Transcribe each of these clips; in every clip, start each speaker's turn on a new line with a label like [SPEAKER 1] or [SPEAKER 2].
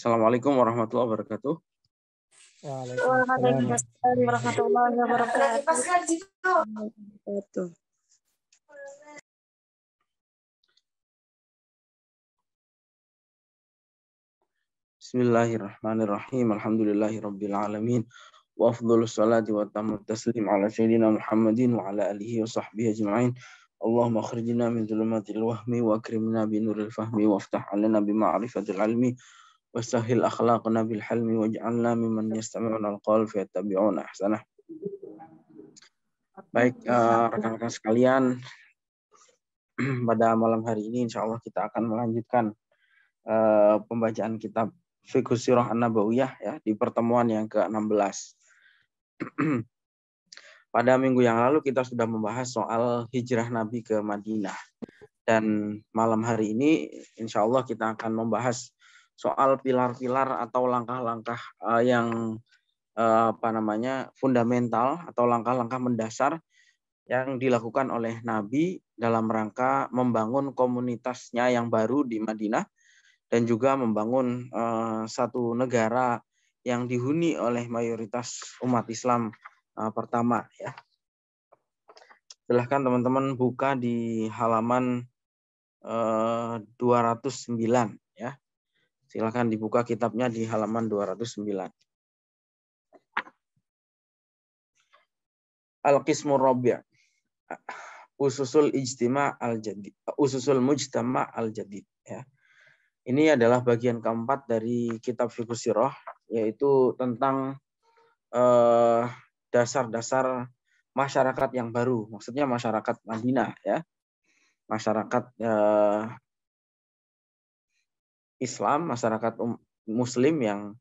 [SPEAKER 1] Assalamualaikum warahmatullahi wabarakatuh.
[SPEAKER 2] Waalaikumsalam warahmatullahi wabarakatuh.
[SPEAKER 1] Bismillahirrahmanirrahim. Alhamdulillahirabbil alamin. Wa afdhalus salati wa tammut taslim ala sayyidina Muhammadin wa ala alihi wa sahbihi ajma'in. Allahumma akhrijna min dhulumatil wahmi wa akrimna bi nuril fahmi waftah 'alaina bi ma'rifatil ilmi wa sahhil akhlaqana bil halmi waj'alna mimman yastami'una al-qawl fa yattabi'una ahsanah. Baik, rekan-rekan sekalian, pada malam hari ini insyaallah kita akan melanjutkan pembacaan kitab Fiqhus Sirah An-Nabawiyah ya di pertemuan yang ke-16. Pada minggu yang lalu kita sudah membahas soal hijrah Nabi ke Madinah. Dan malam hari ini insya Allah kita akan membahas soal pilar-pilar atau langkah-langkah yang fundamental atau langkah-langkah mendasar yang dilakukan oleh Nabi dalam rangka membangun komunitasnya yang baru di Madinah dan juga membangun satu negara yang dihuni oleh mayoritas umat Islam pertama ya. Silahkan teman-teman buka di halaman 209 ya. Silahkan dibuka kitabnya di halaman 209. Al-Qismur Rabi', Ususul Ijtima' al-Jadid, Ususul Mujtama' al-Jadid ya. Ini adalah bagian keempat dari kitab Fiqhus Sirah, yaitu tentang dasar-dasar masyarakat yang baru. Maksudnya masyarakat Madinah ya. Masyarakat Islam, masyarakat Muslim yang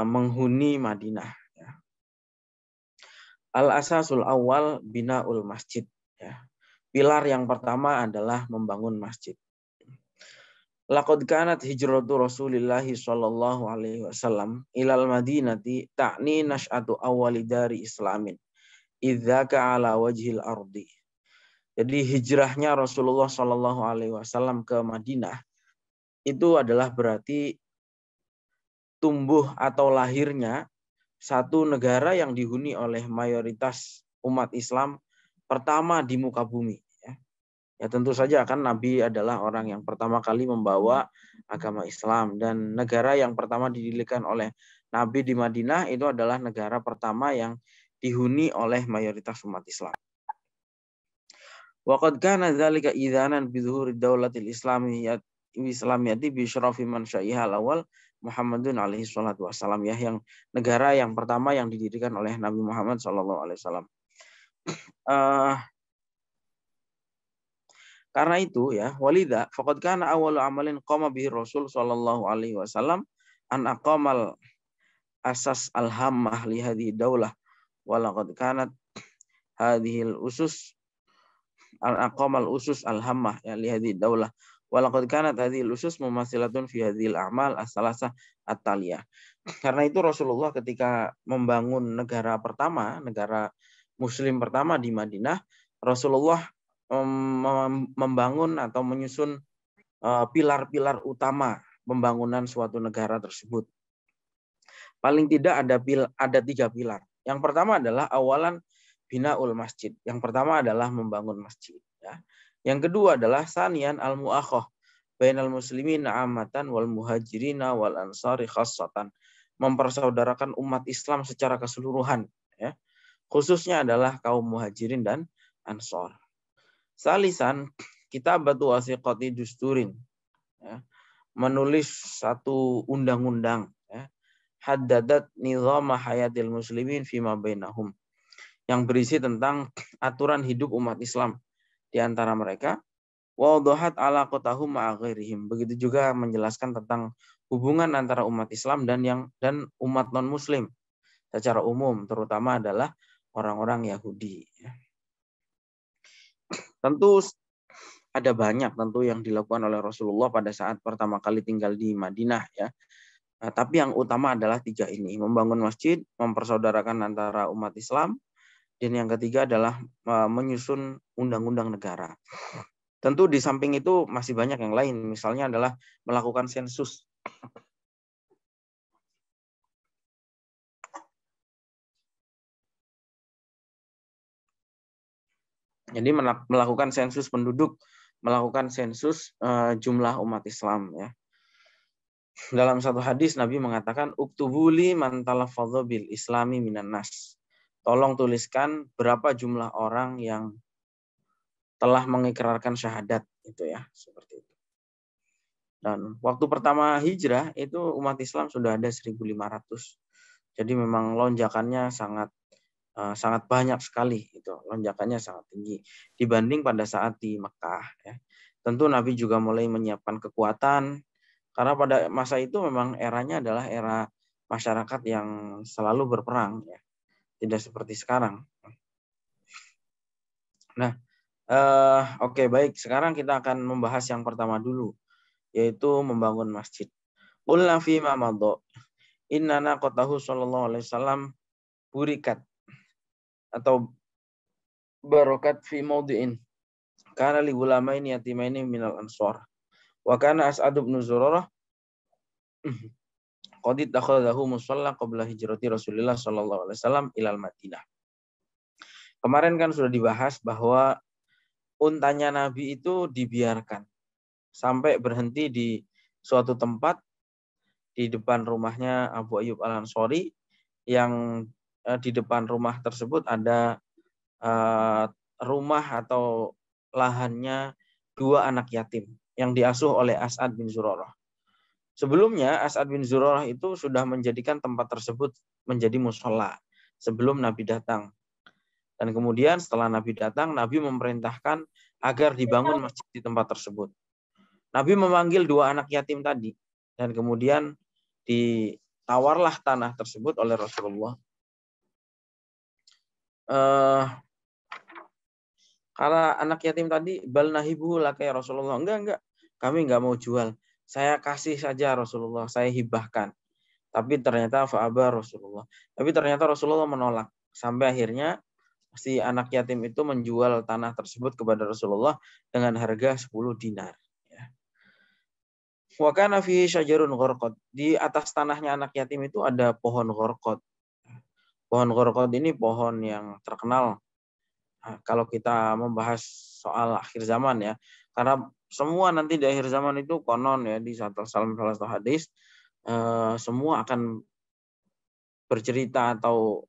[SPEAKER 1] menghuni Madinah ya. Al-asasul awal bina'ul masjid ya. Pilar yang pertama adalah membangun masjid. Laqad kanat hijratu Rasulillah sallallahu alaihi wasallam ilal Madinati ta'ni nash'atu awwali dari Islamin idzaka ala wajhil ardi. Jadi hijrahnya Rasulullah sallallahu alaihi wasallam ke Madinah itu adalah berarti tumbuh atau lahirnya satu negara yang dihuni oleh mayoritas umat Islam pertama di muka bumi. Ya tentu saja kan Nabi adalah orang yang pertama kali membawa agama Islam dan negara yang pertama didirikan oleh Nabi di Madinah itu adalah negara pertama yang dihuni oleh mayoritas umat Islam. Wa qad kana dzalika idzanan bi dhuhuri daulatil islamiyyati bi syarafi man syaiha al-awwal Muhammadun alaihi salatu wassalam ya, yang negara yang pertama yang didirikan oleh Nabi Muhammad sallallahu alaihi wasallam. Karena itu ya, walidha faqad kana awwalu amalin qama bihi Rasul sallallahu alaihi wasallam an aqamal asas al-hammah li hadhihi daulah wa laqad kanat hadhihi al-usus al-aqamal usus al-hammah ya li hadhihi daulah wa laqad kanat hadhihi al-usus mumatsilatun fi hadhihi al-a'mal as-salasah at-taliyah. Karena itu Rasulullah ketika membangun negara pertama, negara muslim pertama di Madinah, Rasulullah membangun atau menyusun pilar-pilar utama pembangunan suatu negara tersebut. Paling tidak ada 3 pilar. Yang pertama adalah awalan binaul masjid. Yang pertama adalah membangun masjid. Ya. Yang kedua adalah sanian al-mu'akhah bainal muslimin ammatan wal muhajirina wal ansari khassatan. Mempersaudarakan umat Islam secara keseluruhan. Ya. Khususnya adalah kaum muhajirin dan ansor. Salisan kitabatu wasiqati dusturin ya, menulis satu undang-undang ya, haddadat nizama hayatil muslimin fima bainahum, yang berisi tentang aturan hidup umat Islam di antara mereka, wa wadahat alaqatahum ma'a ghairihim, begitu juga menjelaskan tentang hubungan antara umat Islam dan umat non muslim secara umum, terutama adalah orang-orang Yahudi ya. Tentu ada banyak tentu yang dilakukan oleh Rasulullah pada saat pertama kali tinggal di Madinah ya. Nah, tapi yang utama adalah 3 ini, membangun masjid, mempersaudarakan antara umat Islam, dan yang ketiga adalah menyusun undang-undang negara. Tentu di samping itu masih banyak yang lain, misalnya adalah melakukan sensus. Jadi melakukan sensus penduduk, melakukan sensus jumlah umat Islam ya. Dalam satu hadis Nabi mengatakan uktubuli man talaffadha bil islami minan nas. Tolong tuliskan berapa jumlah orang yang telah mengikrarkan syahadat itu ya, seperti itu. Dan waktu pertama hijrah itu umat Islam sudah ada 1.500. Jadi memang lonjakannya sangat banyak sekali itu. Lonjakannya sangat tinggi dibanding pada saat di Mekah ya. Tentu Nabi juga mulai menyiapkan kekuatan karena pada masa itu memang eranya adalah era masyarakat yang selalu berperang ya. Tidak seperti sekarang. Nah, oke, baik. Sekarang kita akan membahas yang pertama dulu, yaitu membangun masjid. Qulna fi ma madha innana qatahu sallallahu alaihi wasallam burikat atau barokat fi maudi'in kana li gulamaini yatimaini minal ansar wa kana As'ad bin Zurarah qad ittakhadhahu musalla qabla hijrati Rasulullah sallallahu alaihi wasallam ilal Madinah. Kemarin kan sudah dibahas bahwa untanya Nabi itu dibiarkan sampai berhenti di suatu tempat di depan rumahnya Abu Ayyub Al-Ansari yang di depan rumah tersebut ada rumah atau lahannya 2 anak yatim yang diasuh oleh As'ad bin Zurarah. Sebelumnya As'ad bin Zurarah itu sudah menjadikan tempat tersebut menjadi mushola sebelum Nabi datang. Dan kemudian setelah Nabi datang, Nabi memerintahkan agar dibangun masjid di tempat tersebut. Nabi memanggil 2 anak yatim tadi dan kemudian ditawarlah tanah tersebut oleh Rasulullah. Karena anak yatim tadi bal nahibu laka ya Rasulullah. Enggak. Kami enggak mau jual. Saya kasih saja Rasulullah, saya hibahkan. Tapi ternyata fa'aba Rasulullah. Tapi ternyata Rasulullah menolak. Sampai akhirnya si anak yatim itu menjual tanah tersebut kepada Rasulullah dengan harga 10 dinar. Wa kana fihi syajarun gharqad. Di atas tanahnya anak yatim itu ada pohon gharqad. Pohon gharqad ini pohon yang terkenal kalau kita membahas soal akhir zaman ya. Karena semua nanti di akhir zaman itu konon ya di salah satu hadis semua akan bercerita atau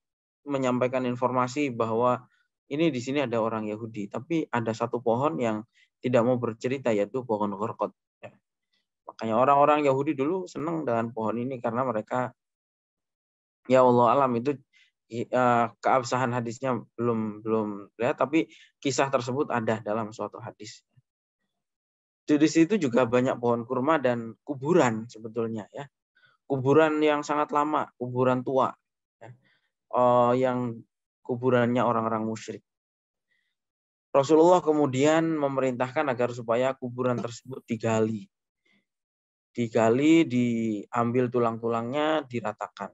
[SPEAKER 1] menyampaikan informasi bahwa ini di sini ada orang Yahudi, tapi ada satu pohon yang tidak mau bercerita yaitu pohon gharqad. Makanya orang-orang Yahudi dulu senang dengan pohon ini karena mereka ya Allah alam itu keabsahan hadisnya belum lihat, tapi kisah tersebut ada dalam suatu hadis. Di situ juga banyak pohon kurma dan kuburan sebetulnya ya. Kuburan yang sangat lama, kuburan tua. Ya. Yang kuburannya orang-orang musyrik. Rasulullah kemudian memerintahkan agar supaya kuburan tersebut digali. Diambil tulang-tulangnya, diratakan.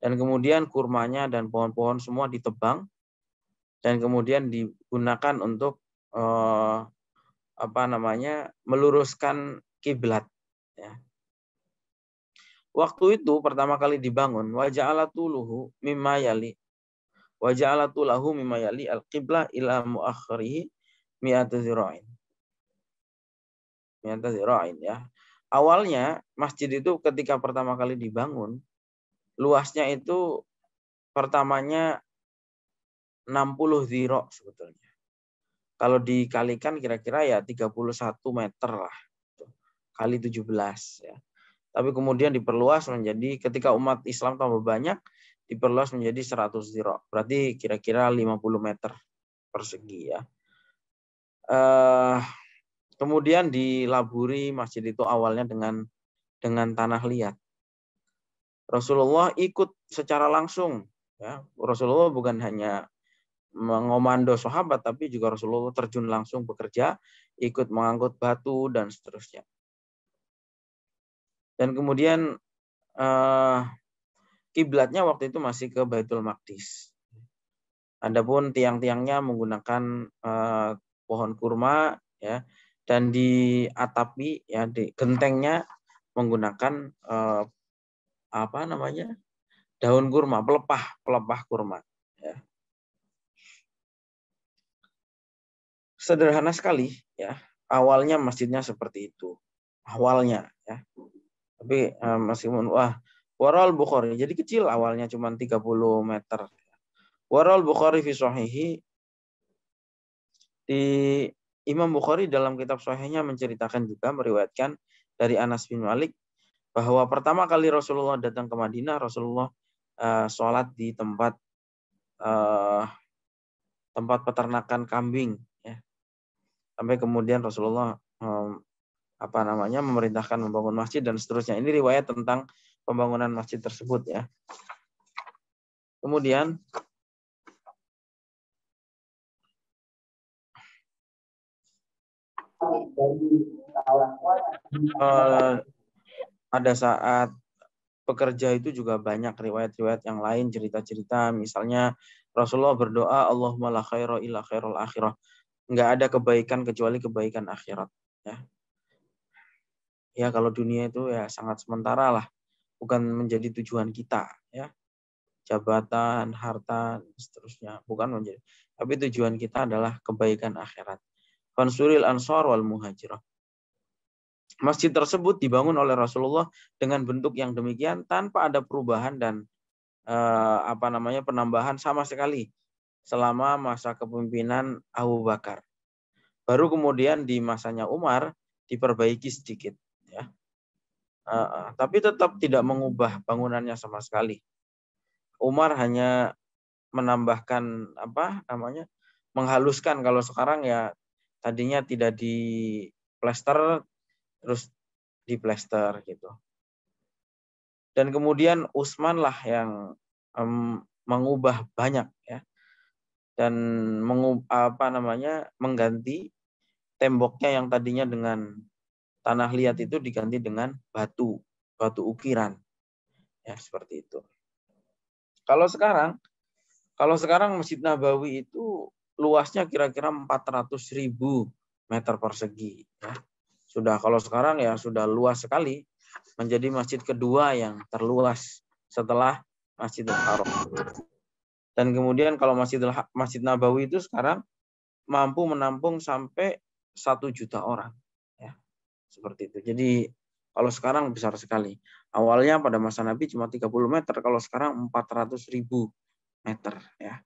[SPEAKER 1] Dan kemudian kurmanya dan pohon-pohon semua ditebang dan kemudian digunakan untuk meluruskan kiblat. Ya. Waktu itu pertama kali dibangun waja'alatulahu mimma yali al-qiblah ila muakhirihi mi'ata zira'in. Mi'ata zira'in ya. Awalnya masjid itu ketika pertama kali dibangun luasnya itu pertamanya 60 ziro sebetulnya. Kalau dikalikan kira-kira ya 31 meter lah. Kali 17 ya. Tapi kemudian diperluas menjadi ketika umat Islam tambah banyak diperluas menjadi 100 ziro. Berarti kira-kira 50 meter persegi ya. Kemudian dilaburi masjid itu awalnya dengan tanah liat. Rasulullah ikut secara langsung ya. Rasulullah bukan hanya mengomando sahabat tapi juga Rasulullah terjun langsung bekerja, ikut mengangkut batu dan seterusnya. Dan kemudian kiblatnya waktu itu masih ke Baitul Maqdis. Adapun tiang-tiangnya menggunakan pohon kurma ya dan diatapi ya di gentengnya menggunakan daun kurma, pelepah kurma ya. sederhana sekali ya. Awalnya masjidnya seperti itu. Awalnya ya. Tapi meskipun Waral Bukhari, jadi kecil awalnya cuma 30 meter. Waral Bukhari fi sahihi, di Imam Bukhari dalam kitab sahihnya menceritakan juga, meriwayatkan dari Anas bin Malik bahwa pertama kali Rasulullah datang ke Madinah, Rasulullah sholat di tempat peternakan kambing ya. Sampai kemudian Rasulullah memerintahkan membangun masjid dan seterusnya. Ini riwayat tentang pembangunan masjid tersebut ya. Kemudian ada saat pekerja itu juga banyak riwayat-riwayat yang lain, cerita-cerita. Misalnya Rasulullah berdoa, Allahumma la khaira illa khairul akhirah. Nggak ada kebaikan kecuali kebaikan akhirat. Ya kalau dunia itu ya sangat sementara lah, bukan menjadi tujuan kita. Ya, jabatan, harta, dan seterusnya bukan menjadi. Tapi tujuan kita adalah kebaikan akhirat. Fansuril ansar wal muhajirah. Masjid tersebut dibangun oleh Rasulullah dengan bentuk yang demikian tanpa ada perubahan dan penambahan sama sekali selama masa kepemimpinan Abu Bakar. Baru kemudian di masanya Umar diperbaiki sedikit ya. Tapi tetap tidak mengubah bangunannya sama sekali. Umar hanya menambahkan menghaluskan. Kalau sekarang ya tadinya tidak di plester terus di plester gitu. Dan kemudian Utsman lah yang mengubah banyak ya. Dan mengganti temboknya yang tadinya dengan tanah liat itu diganti dengan batu ukiran. Ya, seperti itu. Kalau sekarang Masjid Nabawi itu luasnya kira-kira 400.000 meter persegi ya. Sudah kalau sekarang ya sudah luas sekali, menjadi masjid kedua yang terluas setelah Masjidil Haram. Dan kemudian kalau Masjid Nabawi itu sekarang mampu menampung sampai 1 juta orang ya. Seperti itu. Jadi kalau sekarang besar sekali. Awalnya pada masa Nabi cuma 30 meter, kalau sekarang 400.000 meter ya.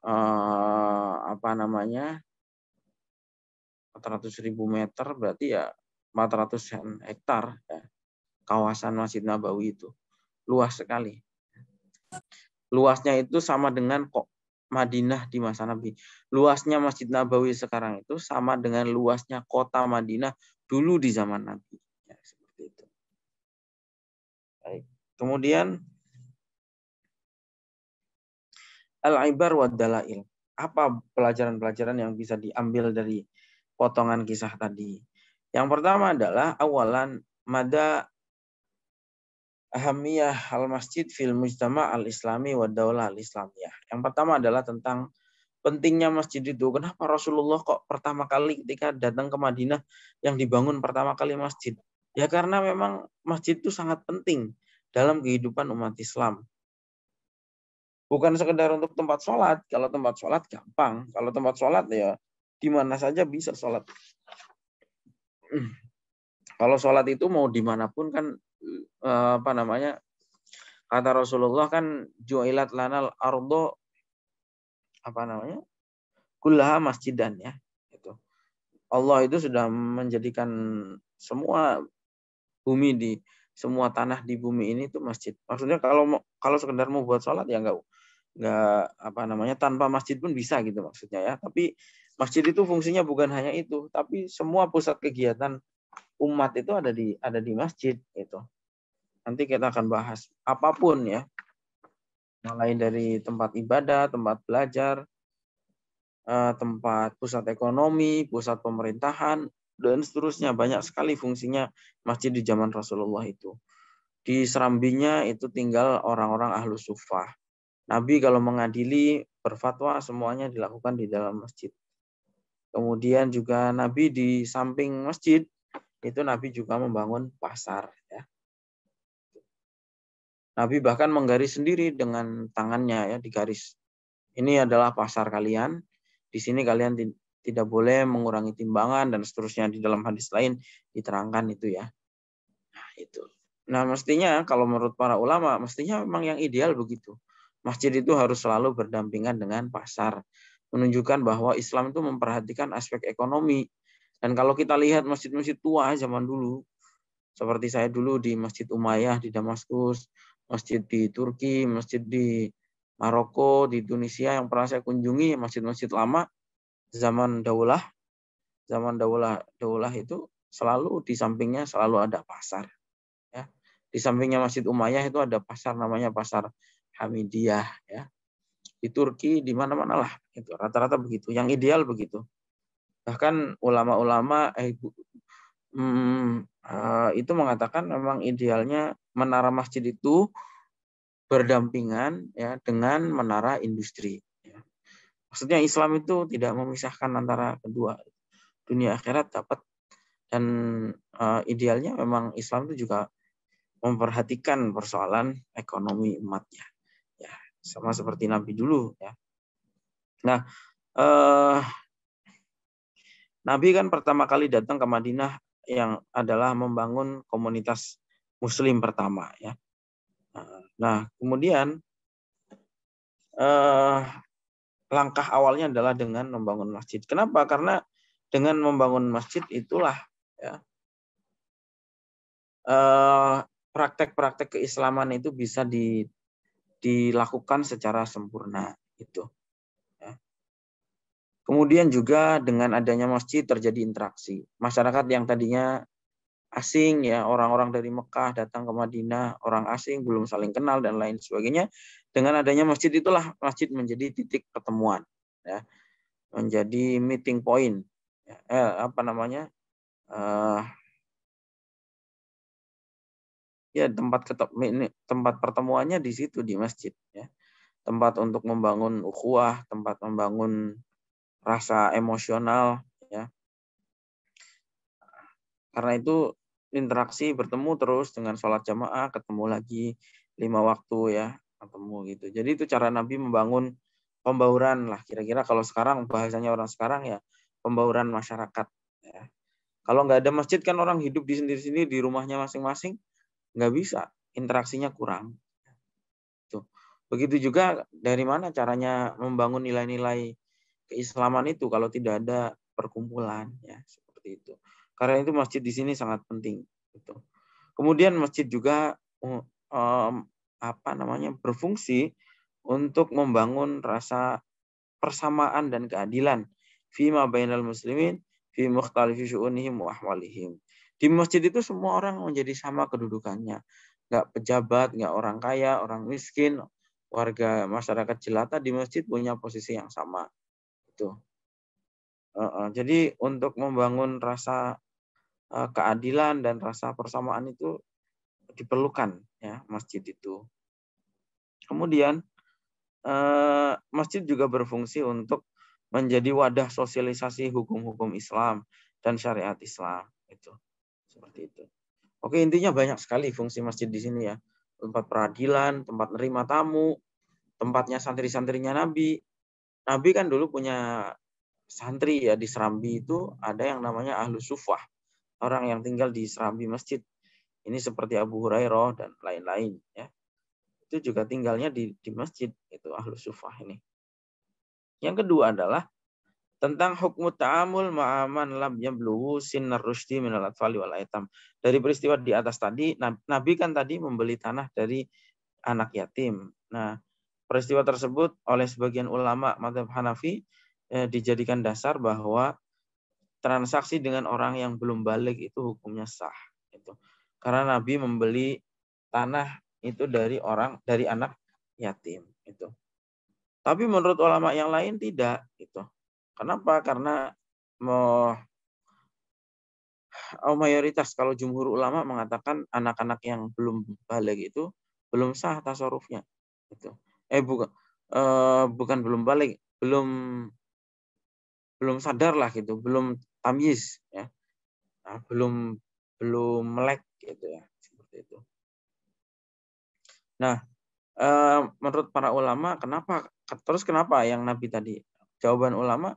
[SPEAKER 1] 400.000 meter berarti ya 400 hektar ya, kawasan Masjid Nabawi itu luas sekali. Luasnya itu sama dengan Madinah di masa Nabi. Luasnya Masjid Nabawi sekarang itu sama dengan luasnya kota Madinah dulu di zaman Nabi. Ya, seperti itu. Baik. Kemudian al-ibar wa dalail. Apa pelajaran-pelajaran yang bisa diambil dari potongan kisah tadi? Yang pertama adalah awalan mada ahamiyah al-masjid fil mujtama' al-islami wa daulah al-islamiyah. Yang pertama adalah tentang pentingnya masjid itu. Kenapa Rasulullah kok pertama kali ketika datang ke Madinah yang dibangun pertama kali masjid? Ya karena memang masjid itu sangat penting dalam kehidupan umat Islam. Bukan sekedar untuk tempat sholat. Kalau tempat sholat gampang. Kalau tempat sholat ya di mana saja bisa sholat. Kalau sholat itu mau dimanapun kan kata Rasulullah kan ju'ilat lanal ardo kullaha masjidan ya. Itu. Allah itu sudah menjadikan semua bumi semua tanah di bumi ini itu masjid. Maksudnya kalau sekedar mau buat sholat ya enggak tanpa masjid pun bisa gitu maksudnya ya. Tapi masjid itu fungsinya bukan hanya itu, tapi semua pusat kegiatan umat itu ada di masjid gitu. Nanti kita akan bahas apapun ya. Mulai dari tempat ibadah, tempat belajar, tempat pusat ekonomi, pusat pemerintahan, dan seterusnya. Banyak sekali fungsinya masjid di zaman Rasulullah itu. Di serambinya itu tinggal orang-orang ahlu suffah. Nabi kalau mengadili, berfatwa, semuanya dilakukan di dalam masjid. Kemudian juga Nabi di samping masjid, itu Nabi juga membangun pasar. Ya. Nabi bahkan menggaris sendiri dengan tangannya ya, digaris. Ini adalah pasar kalian. Di sini kalian tidak boleh mengurangi timbangan dan seterusnya, di dalam hadis lain diterangkan itu ya. Nah, itu. Nah, mestinya kalau menurut para ulama, mestinya memang yang ideal begitu. Masjid itu harus selalu berdampingan dengan pasar, menunjukkan bahwa Islam itu memperhatikan aspek ekonomi. Dan kalau kita lihat masjid-masjid tua zaman dulu, seperti saya dulu di Masjid Umayyah di Damaskus, masjid di Turki, masjid di Maroko, di Tunisia yang pernah saya kunjungi, masjid-masjid lama zaman Daulah itu selalu di sampingnya selalu ada pasar. Ya. Di sampingnya Masjid Umayyah itu ada pasar namanya Pasar Hamidiyah. Ya. Di Turki di mana-mana lah itu rata-rata begitu. Yang ideal begitu. Bahkan ulama-ulama itu mengatakan memang idealnya menara masjid itu berdampingan ya dengan menara industri. Ya. Maksudnya Islam itu tidak memisahkan antara kedua, dunia akhirat dapat, dan idealnya memang Islam itu juga memperhatikan persoalan ekonomi umatnya. Ya, sama seperti Nabi dulu ya. Nah, Nabi kan pertama kali datang ke Madinah yang adalah membangun komunitas Muslim pertama ya. Nah, kemudian langkah awalnya adalah dengan membangun masjid. Kenapa? Karena dengan membangun masjid itulah ya, praktek-praktek keislaman itu bisa dilakukan secara sempurna itu. Ya. Kemudian juga dengan adanya masjid terjadi interaksi. Masyarakat yang tadinya asing ya, orang-orang dari Mekah datang ke Madinah, orang asing belum saling kenal dan lain sebagainya. Dengan adanya masjid itulah masjid menjadi titik pertemuan ya. Menjadi meeting point. Ya, ya tempat pertemuannya di situ di masjid ya. Tempat untuk membangun ukhuwah, tempat membangun rasa emosional ya. Karena itu interaksi bertemu terus dengan sholat jamaah, ketemu lagi 5 waktu ya, ketemu gitu. Jadi itu cara Nabi membangun pembauran lah. Kira-kira kalau sekarang bahasanya orang sekarang ya pembauran masyarakat. Ya. Kalau nggak ada masjid kan orang hidup di sendiri-sendiri di rumahnya masing-masing, nggak bisa, interaksinya kurang. Tuh. Begitu juga dari mana caranya membangun nilai-nilai keislaman itu kalau tidak ada perkumpulan ya seperti itu. Karena itu masjid di sini sangat penting. Gitu. Kemudian masjid juga berfungsi untuk membangun rasa persamaan dan keadilan fima bainal muslimin fi mukhtalifi syu'unihim wa ahwalihim. Di masjid itu semua orang menjadi sama kedudukannya. Enggak pejabat, enggak orang kaya, orang miskin, warga masyarakat jelata di masjid punya posisi yang sama. Itu. Jadi untuk membangun rasa keadilan dan rasa persamaan itu diperlukan ya masjid itu. Kemudian masjid juga berfungsi untuk menjadi wadah sosialisasi hukum-hukum Islam dan syariat Islam itu. Seperti itu. Oke, intinya banyak sekali fungsi masjid di sini ya. Tempat peradilan, tempat menerima tamu, tempatnya santri-santrinya Nabi. Nabi kan dulu punya santri ya di Serambi itu ada yang namanya Ahlus Sufah. Orang yang tinggal di Serambi masjid. Ini seperti Abu Hurairah dan lain-lain ya. Itu juga tinggalnya di masjid itu Ahlus Sufah ini. Yang kedua adalah tentang hukum ta'amul ma'aman lam yablughu sinnar rusdi minal atfali wal aitam. Dari peristiwa di atas tadi, Nabi kan tadi membeli tanah dari anak yatim. Nah, peristiwa tersebut oleh sebagian ulama mazhab Hanafi dijadikan dasar bahwa transaksi dengan orang yang belum balik itu hukumnya sah. Itu. Karena Nabi membeli tanah itu dari anak yatim. Itu. Tapi menurut ulama yang lain tidak. Gitu. Kenapa? Karena mayoritas kalau jumhur ulama mengatakan anak-anak yang belum balik itu belum sah tasarrufnya. Itu. Bukan belum balik, belum sadar lah gitu, belum tamyiz ya. Nah, belum melek gitu ya, seperti itu. Nah, menurut para ulama kenapa yang Nabi tadi? Jawaban ulama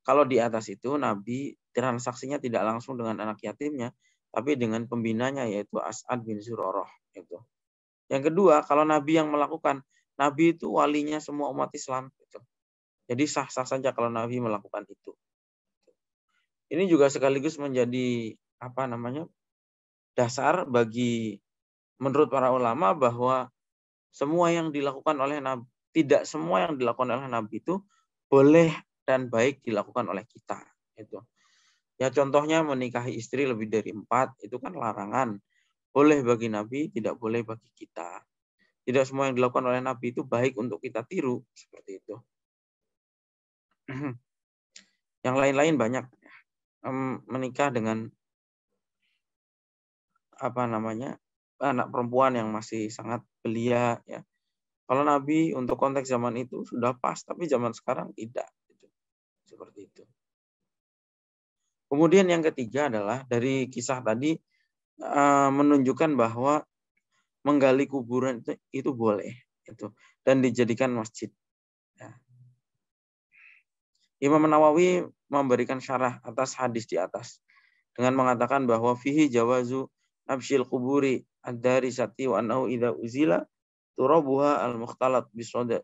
[SPEAKER 1] Kalau di atas itu Nabi transaksinya tidak langsung dengan anak yatimnya, tapi dengan pembinanya yaitu As'ad bin Zurarah. Itu. Yang kedua, kalau Nabi yang melakukan, Nabi itu walinya semua umat Islam. Gitu. Jadi sah-sah saja kalau Nabi melakukan itu. Ini juga sekaligus menjadi dasar bagi menurut para ulama bahwa semua yang dilakukan oleh Nabi, tidak semua yang dilakukan oleh Nabi itu boleh dan baik dilakukan oleh kita. Itu. Ya contohnya menikahi istri lebih dari 4 itu kan larangan. Boleh bagi Nabi, tidak boleh bagi kita. Tidak semua yang dilakukan oleh Nabi itu baik untuk kita tiru seperti itu. Yang lain-lain banyak menikah dengan anak perempuan yang masih sangat belia ya. Kalau Nabi untuk konteks zaman itu sudah pas, tapi zaman sekarang tidak. Seperti itu. Kemudian yang ketiga adalah dari kisah tadi menunjukkan bahwa menggali kuburan itu boleh itu dan dijadikan masjid. Ya. Imam Nawawi memberikan syarah atas hadis di atas dengan mengatakan bahwa fihi jawazu nabshil kuburi ad-darisati wa annahu idza uzila turabuha al-mukhtalat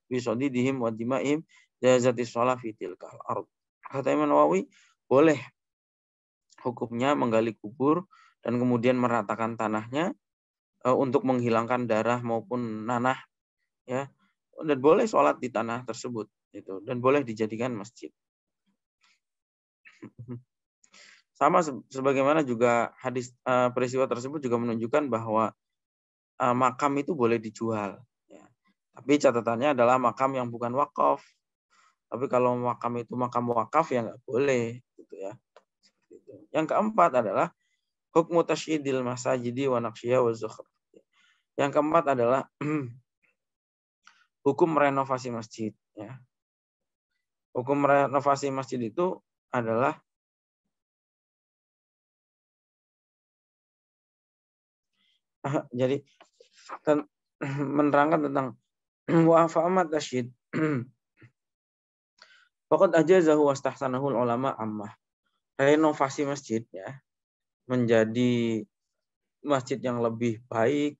[SPEAKER 1] bisodidihim wa dima'ihim jazati sholah fi tilkal ard. Kata Imam Nawawi, boleh hukumnya menggali kubur dan kemudian meratakan tanahnya untuk menghilangkan darah maupun nanah ya, dan boleh sholat di tanah tersebut itu dan boleh dijadikan masjid. Sama sebagaimana juga hadis peristiwa tersebut juga menunjukkan bahwa makam itu boleh dijual ya. Tapi catatannya adalah makam yang bukan wakaf. Tapi kalau makam itu makam wakaf ya nggak boleh gitu ya. Yang keempat adalah hukmu tasydidil masajidi wa naqsyha wa zukhruf. Yang keempat adalah hukum renovasi masjid ya. Hukum renovasi masjid itu adalah jadi menerangkan tentang wa fa'amat tasyid. Faqad ajazahu wastahsanahu ulama ammah. Renovasi masjid ya menjadi masjid yang lebih baik,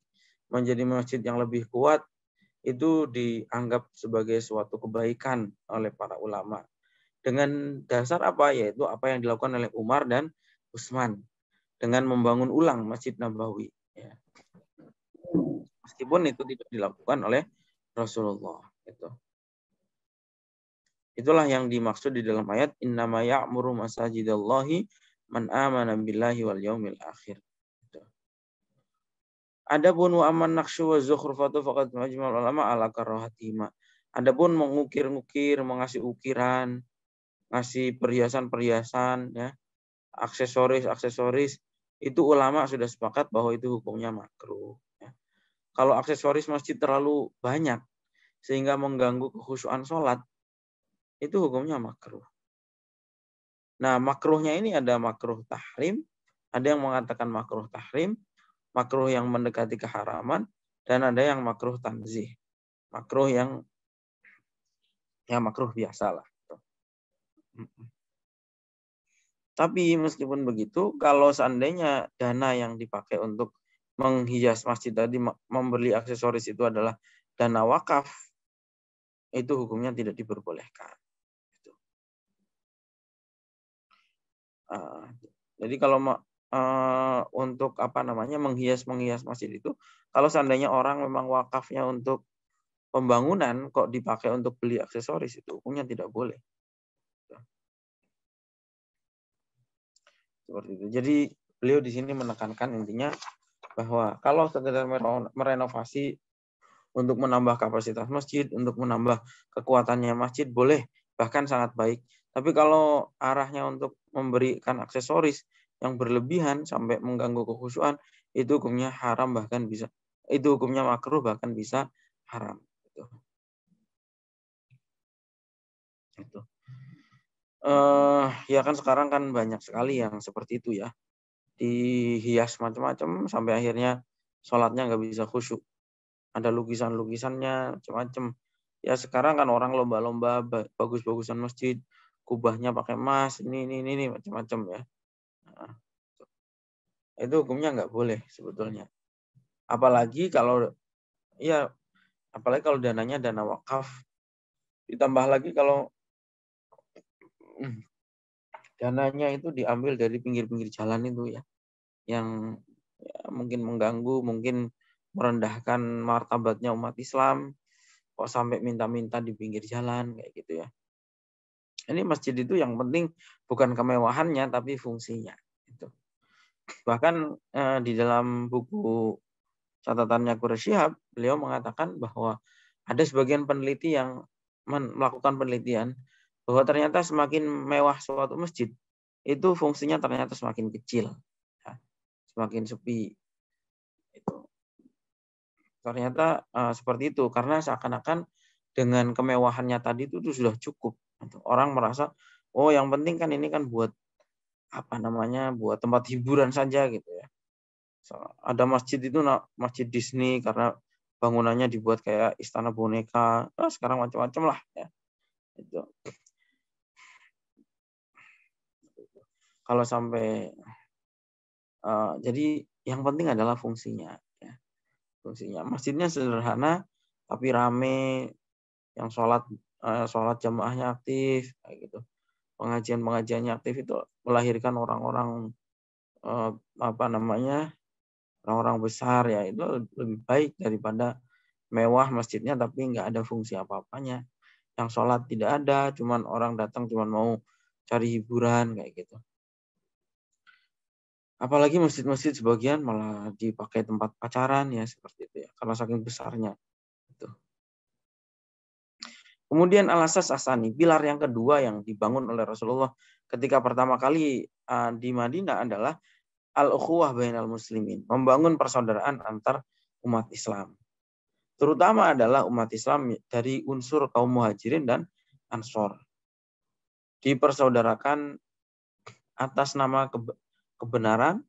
[SPEAKER 1] menjadi masjid yang lebih kuat itu dianggap sebagai suatu kebaikan oleh para ulama. Dengan dasar apa? Yaitu apa yang dilakukan oleh Umar dan Utsman dengan membangun ulang Masjid Nabawi. Ya. Meskipun itu tidak dilakukan oleh Rasulullah. Itulah yang dimaksud di dalam ayat innama ya'muru masajidallahi man amana billahi wal yaumil akhir. Adapun wa aman naqsyu wa zukhrufatu faqad majmal ulama ala karahatima. Adapun mengukir-ukir, mengasih ukiran, ngasih perhiasan-perhiasan ya, aksesoris itu ulama sudah sepakat bahwa itu hukumnya makruh ya. Kalau aksesoris masjid terlalu banyak sehingga mengganggu kekhusyuan sholat, itu hukumnya makruh. Nah, makruhnya ini ada makruh tahrim, ada yang mengatakan makruh tahrim, makruh yang mendekati keharaman, dan ada yang makruh tanzih. Makruh yang makruh biasa lah. Tapi meskipun begitu, kalau seandainya dana yang dipakai untuk menghias masjid tadi, membeli aksesoris itu adalah dana wakaf, itu hukumnya tidak diperbolehkan. Jadi kalau untuk menghias masjid itu, kalau seandainya orang memang wakafnya untuk pembangunan kok dipakai untuk beli aksesoris, itu hukumnya tidak boleh. Seperti itu. Jadi beliau di sini menekankan intinya bahwa kalau sekedar merenovasi untuk menambah kapasitas masjid, untuk menambah kekuatannya masjid boleh, bahkan sangat baik. Tapi kalau arahnya untuk memberikan aksesoris yang berlebihan sampai mengganggu kekhusyuan, itu hukumnya haram, bahkan bisa itu hukumnya makruh, bahkan bisa haram. Itu. Ya kan sekarang kan banyak sekali yang seperti itu ya, dihias macam-macam sampai akhirnya sholatnya nggak bisa khusyuk. Ada lukisan-lukisannya macam-macam. Ya sekarang kan orang lomba-lomba bagus-bagusan masjid, kubahnya pakai emas, ini macam-macam ya. Nah, itu hukumnya nggak boleh sebetulnya. Apalagi kalau dananya dana wakaf. Ditambah lagi kalau dananya itu diambil dari pinggir-pinggir jalan itu ya, yang mungkin mengganggu, mungkin merendahkan martabatnya umat Islam, kok sampai minta-minta di pinggir jalan kayak gitu ya. Ini masjid itu yang penting bukan kemewahannya tapi fungsinya. Itu. Bahkan di dalam buku catatannya Quraish Shihab, beliau mengatakan bahwa ada sebagian peneliti yang melakukan penelitian bahwa ternyata semakin mewah suatu masjid, itu fungsinya ternyata semakin kecil, ya, semakin sepi. Itu ternyata seperti itu karena seakan-akan dengan kemewahannya tadi itu sudah cukup. Orang merasa, oh yang penting kan ini kan buat buat tempat hiburan saja gitu ya. Ada masjid itu masjid Disney karena bangunannya dibuat kayak istana boneka. Sekarang macam-macam lah ya. Itu. Kalau sampai jadi yang penting adalah fungsinya ya. Fungsinya. Masjidnya sederhana tapi rame, yang sholat jamaahnya aktif kayak gitu. Pengajiannya aktif itu melahirkan orang-orang orang-orang besar ya, itu lebih baik daripada mewah masjidnya tapi nggak ada fungsi apa-apanya. Yang sholat tidak ada, cuman orang datang cuman mau cari hiburan kayak gitu. Apalagi masjid-masjid sebagian malah dipakai tempat pacaran ya seperti itu ya, karena saking besarnya. Gitu. Kemudian al-asas asani, pilar yang kedua yang dibangun oleh Rasulullah ketika pertama kali di Madinah adalah al-ukhuwah bainal muslimin, membangun persaudaraan antar umat Islam. Terutama adalah umat Islam dari unsur kaum muhajirin dan ansor. Dipersaudarakan atas nama kebenaran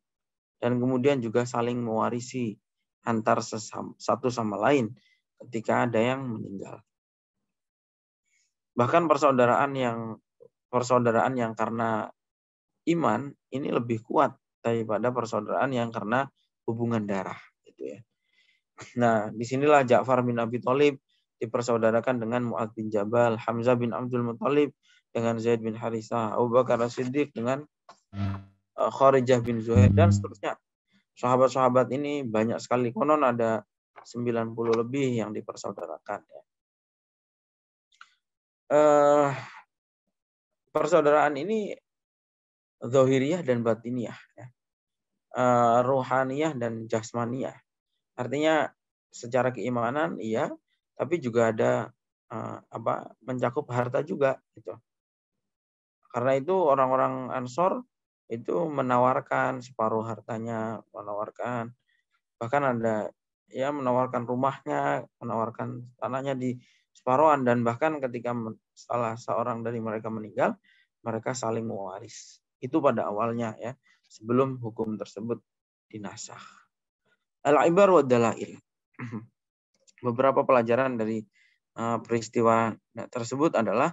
[SPEAKER 1] dan kemudian juga saling mewarisi antar satu sama lain ketika ada yang meninggal. Bahkan persaudaraan yang karena iman ini lebih kuat daripada persaudaraan yang karena hubungan darah gitu ya. Nah, disinilah Ja'far bin Abi Thalib dipersaudarakan dengan Mu'adz bin Jabal, Hamzah bin Abdul Muthalib dengan Zaid bin Harithah, Abu Bakar As-Siddiq dengan Kharijah bin Zuhair dan seterusnya. Sahabat-sahabat ini banyak sekali, konon ada 90 lebih yang dipersaudarakan ya. Persaudaraan ini zahiriyah dan batiniyah ya. Ruhaniyah dan jasmaniyah. Artinya secara keimanan iya, tapi juga ada mencakup harta juga gitu. Karena itu orang-orang Ansor itu menawarkan separuh hartanya, bahkan ada menawarkan rumahnya, menawarkan tanahnya di separuhan, dan bahkan ketika salah seorang dari mereka meninggal, mereka saling mewaris. Itu pada awalnya ya, sebelum hukum tersebut dinasakh. Al-ibar wa dalail. Beberapa pelajaran dari peristiwa tersebut adalah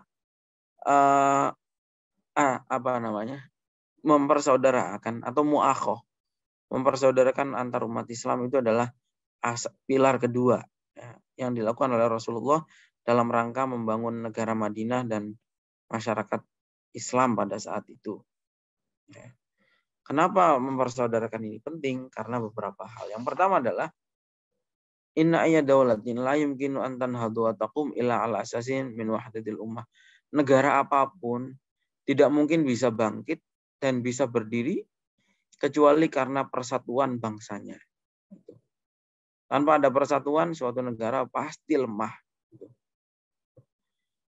[SPEAKER 1] mempersaudarakan atau mu'akhoh, mempersaudarakan antar umat Islam itu adalah pilar kedua ya, yang dilakukan oleh Rasulullah dalam rangka membangun negara Madinah dan masyarakat Islam pada saat itu. Ya. Kenapa mempersaudarakan ini penting? Karena beberapa hal. Yang pertama adalah inna ayya daulatin la yumkinu an tanhadu wa taqum illa ala asasin min wahdatil ummah. Negara apapun tidak mungkin bisa bangkit dan bisa berdiri kecuali karena persatuan bangsanya. Tanpa ada persatuan, suatu negara pasti lemah.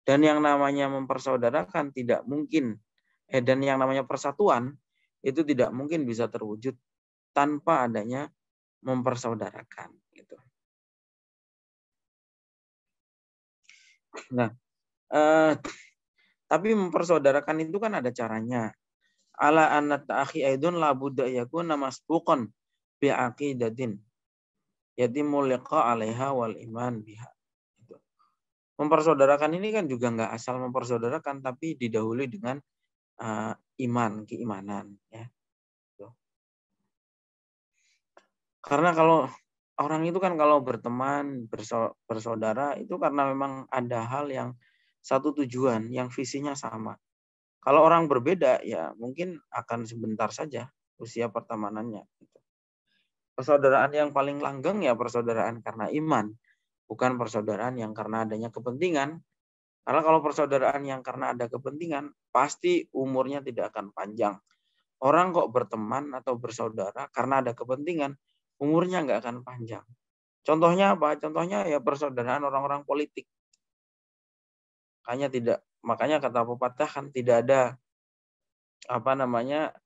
[SPEAKER 1] Dan yang namanya mempersaudarakan tidak mungkin, dan yang namanya persatuan itu tidak mungkin bisa terwujud tanpa adanya mempersaudarakan. Gitu. Nah, tapi mempersaudarakan itu kan ada caranya. Ala anna ta'akhi aidun la budda yakuna masbuqan bi aqidatin yatimul liqa 'alaiha wal iman biha. mempersaudarakan ini kan juga nggak asal mempersaudarakan, tapi didahului dengan keimanan, ya. Karena kalau orang itu kan kalau berteman, bersaudara itu karena memang ada hal yang satu tujuan, yang visinya sama. Kalau orang berbeda ya mungkin akan sebentar saja usia pertemanannya. Persaudaraan yang paling langgeng ya persaudaraan karena iman, bukan persaudaraan yang karena adanya kepentingan. Karena kalau persaudaraan yang karena ada kepentingan, pasti umurnya tidak akan panjang. Orang kok berteman atau bersaudara karena ada kepentingan, umurnya nggak akan panjang. Contohnya apa? Contohnya ya persaudaraan orang-orang politik. Makanya kata pepatah kan tidak ada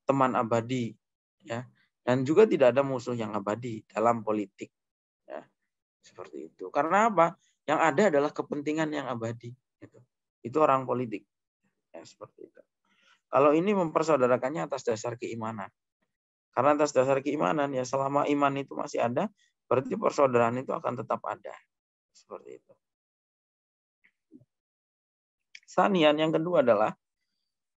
[SPEAKER 1] teman abadi, ya, dan juga tidak ada musuh yang abadi dalam politik, ya, seperti itu. Karena apa? Yang ada adalah kepentingan yang abadi. Gitu. Itu orang politik, ya, seperti itu. Kalau ini mempersaudarakannya atas dasar keimanan. Karena atas dasar keimanan ya selama iman itu masih ada, berarti persaudaraan itu akan tetap ada. Seperti itu. Sanian yang kedua adalah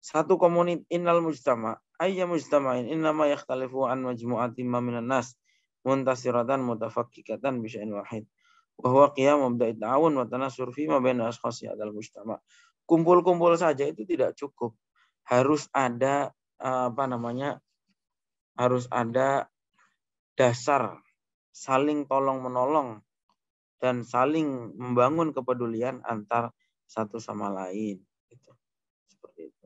[SPEAKER 1] satu komunitas innal mujtama ayya mujtama'in innama yakhtalifu an majmu'atin minan nas muntasiratan mutafakkikatan bi syai'in wahid wa huwa qiyam mabda'i ta'awun wa tanassur fi ma baina ashkhasi adzal mujtama. Kumpul-kumpul saja itu tidak cukup. Harus ada harus ada dasar saling tolong-menolong dan saling membangun kepedulian antar satu sama lain. Gitu. Seperti itu.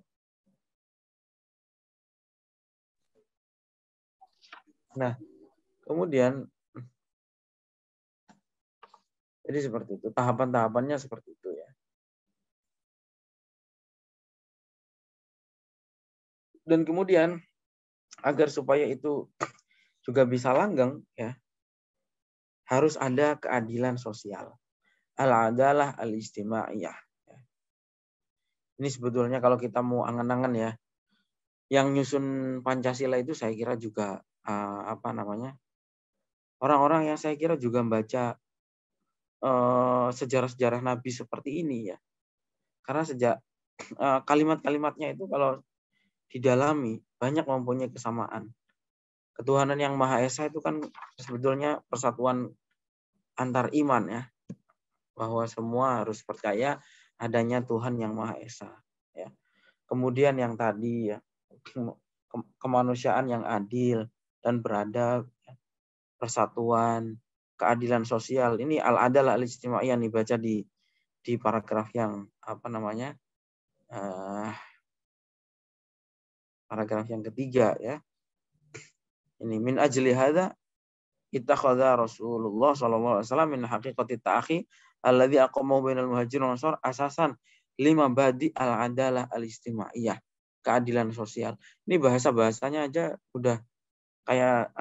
[SPEAKER 1] Nah, kemudian jadi seperti itu. Tahapan-tahapannya seperti itu ya. Dan kemudian agar supaya itu juga bisa langgeng ya, harus ada keadilan sosial. Al-adalah al-ijtimaiyah. Ini sebetulnya kalau kita mau angan-angan ya, yang nyusun Pancasila itu saya kira juga orang-orang yang saya kira juga membaca sejarah-sejarah Nabi seperti ini ya. Karena sejak kalimat-kalimatnya itu kalau didalami banyak mempunyai kesamaan. Ketuhanan yang Maha Esa itu kan sebetulnya persatuan antar iman ya. Bahwa semua harus percaya adanya Tuhan yang Maha Esa ya. Kemudian yang tadi ya, kemanusiaan yang adil dan beradab, ya. Persatuan, keadilan sosial. Ini al-adalah al-ijtimaiyah yang dibaca di paragraf yang paragraf yang ketiga ya. Ini min ajli hadza ittakhadha Rasulullah sallallahu alaihi wasallam min haqiqati ta'akhi alladzi aqamahu bainal muhajirin wal ansar asasan lima badi al-adalah al-ijtimaiyah, keadilan sosial. Ini bahasa-bahasanya aja udah kayak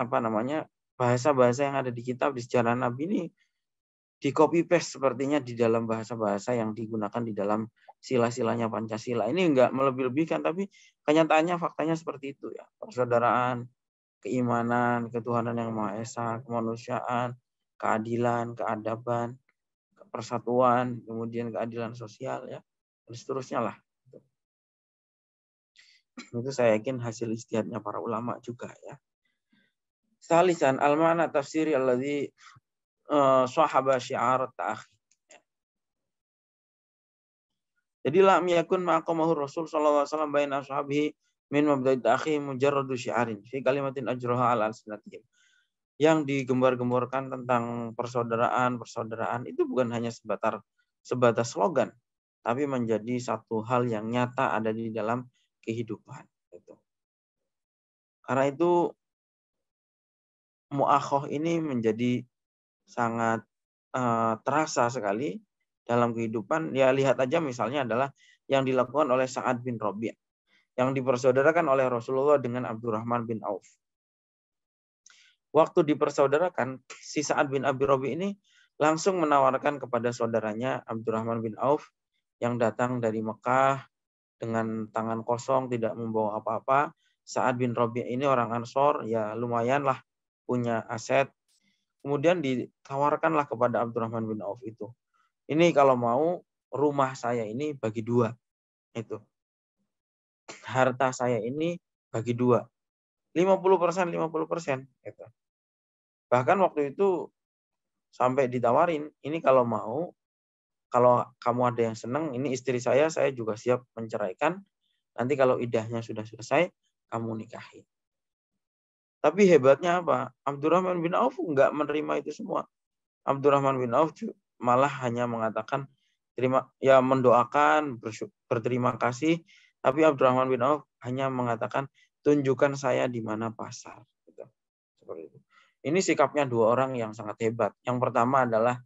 [SPEAKER 1] bahasa-bahasa yang ada di kitab di sejarah Nabi ini di copy paste sepertinya di dalam bahasa-bahasa yang digunakan di dalam sila-silanya Pancasila. Ini enggak melebih-lebihkan, tapi kenyataannya faktanya seperti itu ya. Persaudaraan, keimanan, ketuhanan yang Maha Esa, kemanusiaan, keadilan, keadaban, persatuan, kemudian keadilan sosial ya, dan seterusnya lah. Itu saya yakin hasil ijtihadnya para ulama juga ya. Salisan al-ma'na tafsiri alladzi sahaba syi'ar ta'akhi. Jadi lam yakun maqamahu Rasul sallallahu alaihi wasallam baina ashabihi min mabda'i ta'akhi mujarradu syi'arin fi kalimatin ajraha ala alsinatihim. Yang digembar-gemborkan tentang persaudaraan itu bukan hanya sebatas slogan, tapi menjadi satu hal yang nyata ada di dalam kehidupan. Karena itu mu'akhoh ini menjadi sangat terasa sekali dalam kehidupan. Ya lihat aja misalnya adalah yang dilakukan oleh Sa'ad bin Rabi' yang dipersaudarakan oleh Rasulullah dengan Abdurrahman bin Auf. Waktu dipersaudarakan, si Sa'ad bin Abi Rabi' ini langsung menawarkan kepada saudaranya Abdurrahman bin Auf yang datang dari Mekah dengan tangan kosong, tidak membawa apa-apa. Sa'ad bin Rabi' ini orang Ansor, ya lumayan lah punya aset. Kemudian ditawarkanlah kepada Abdurrahman bin Auf itu. Ini kalau mau rumah saya ini bagi dua. Itu. Harta saya ini bagi dua. 50%, 50%. Gitu. Bahkan waktu itu sampai ditawarin, ini kalau mau, kalau kamu ada yang senang, ini istri saya juga siap menceraikan. Nanti kalau idahnya sudah selesai, kamu nikahi. Tapi hebatnya apa? Abdurrahman bin Auf nggak menerima itu semua. Abdurrahman bin Auf malah hanya mengatakan mendoakan, berterima kasih. Tapi Abdurrahman bin Auf hanya mengatakan, tunjukkan saya di mana pasar. Gitu. Seperti itu. Ini sikapnya dua orang yang sangat hebat. Yang pertama adalah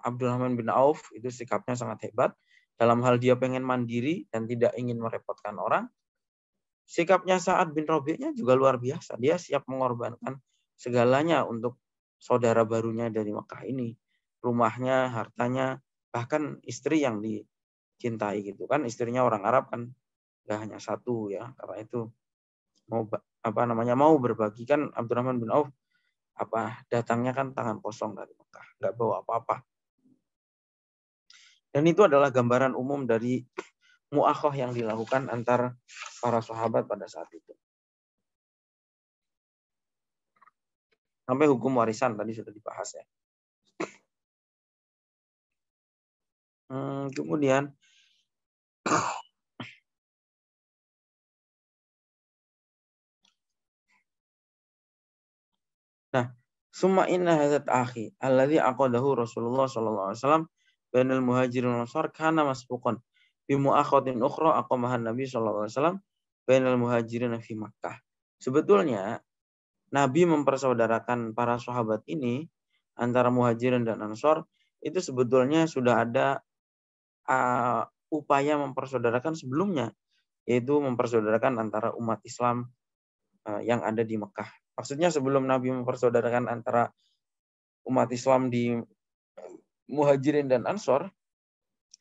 [SPEAKER 1] Abdurrahman bin Auf, itu sikapnya sangat hebat. Dalam hal dia pengen mandiri dan tidak ingin merepotkan orang. Sikapnya Sa'ad bin Rabi'nya juga luar biasa. Dia siap mengorbankan segalanya untuk saudara barunya dari Mekah ini. Rumahnya, hartanya, bahkan istri yang dicintai gitu kan. Istrinya orang Arab kan gak hanya satu ya. Karena itu mau berbagi kan Abdurrahman bin Auf datangnya kan tangan kosong dari Mekah, nggak bawa apa-apa. Dan itu adalah gambaran umum dari mu'akhah yang dilakukan antar para sahabat pada saat itu. Sampai hukum warisan tadi sudah dibahas ya. Kemudian nah, summa inna hadzat akhi alladzi aqadahu Rasulullah sallallahu alaihi wasallam bainal muhajirin wal ansar kana masbuqan bi mu'akhatin ukhra aqamahan Nabi sallallahu alaihi wasallam bainal muhajirin fi Makkah. Sebetulnya Nabi mempersaudarakan para sahabat ini antara muhajirin dan ansor itu sebetulnya sudah ada upaya mempersaudarakan sebelumnya, yaitu mempersaudarakan antara umat Islam yang ada di Mekah. Maksudnya sebelum Nabi mempersaudarakan antara umat Islam di Muhajirin dan Ansor,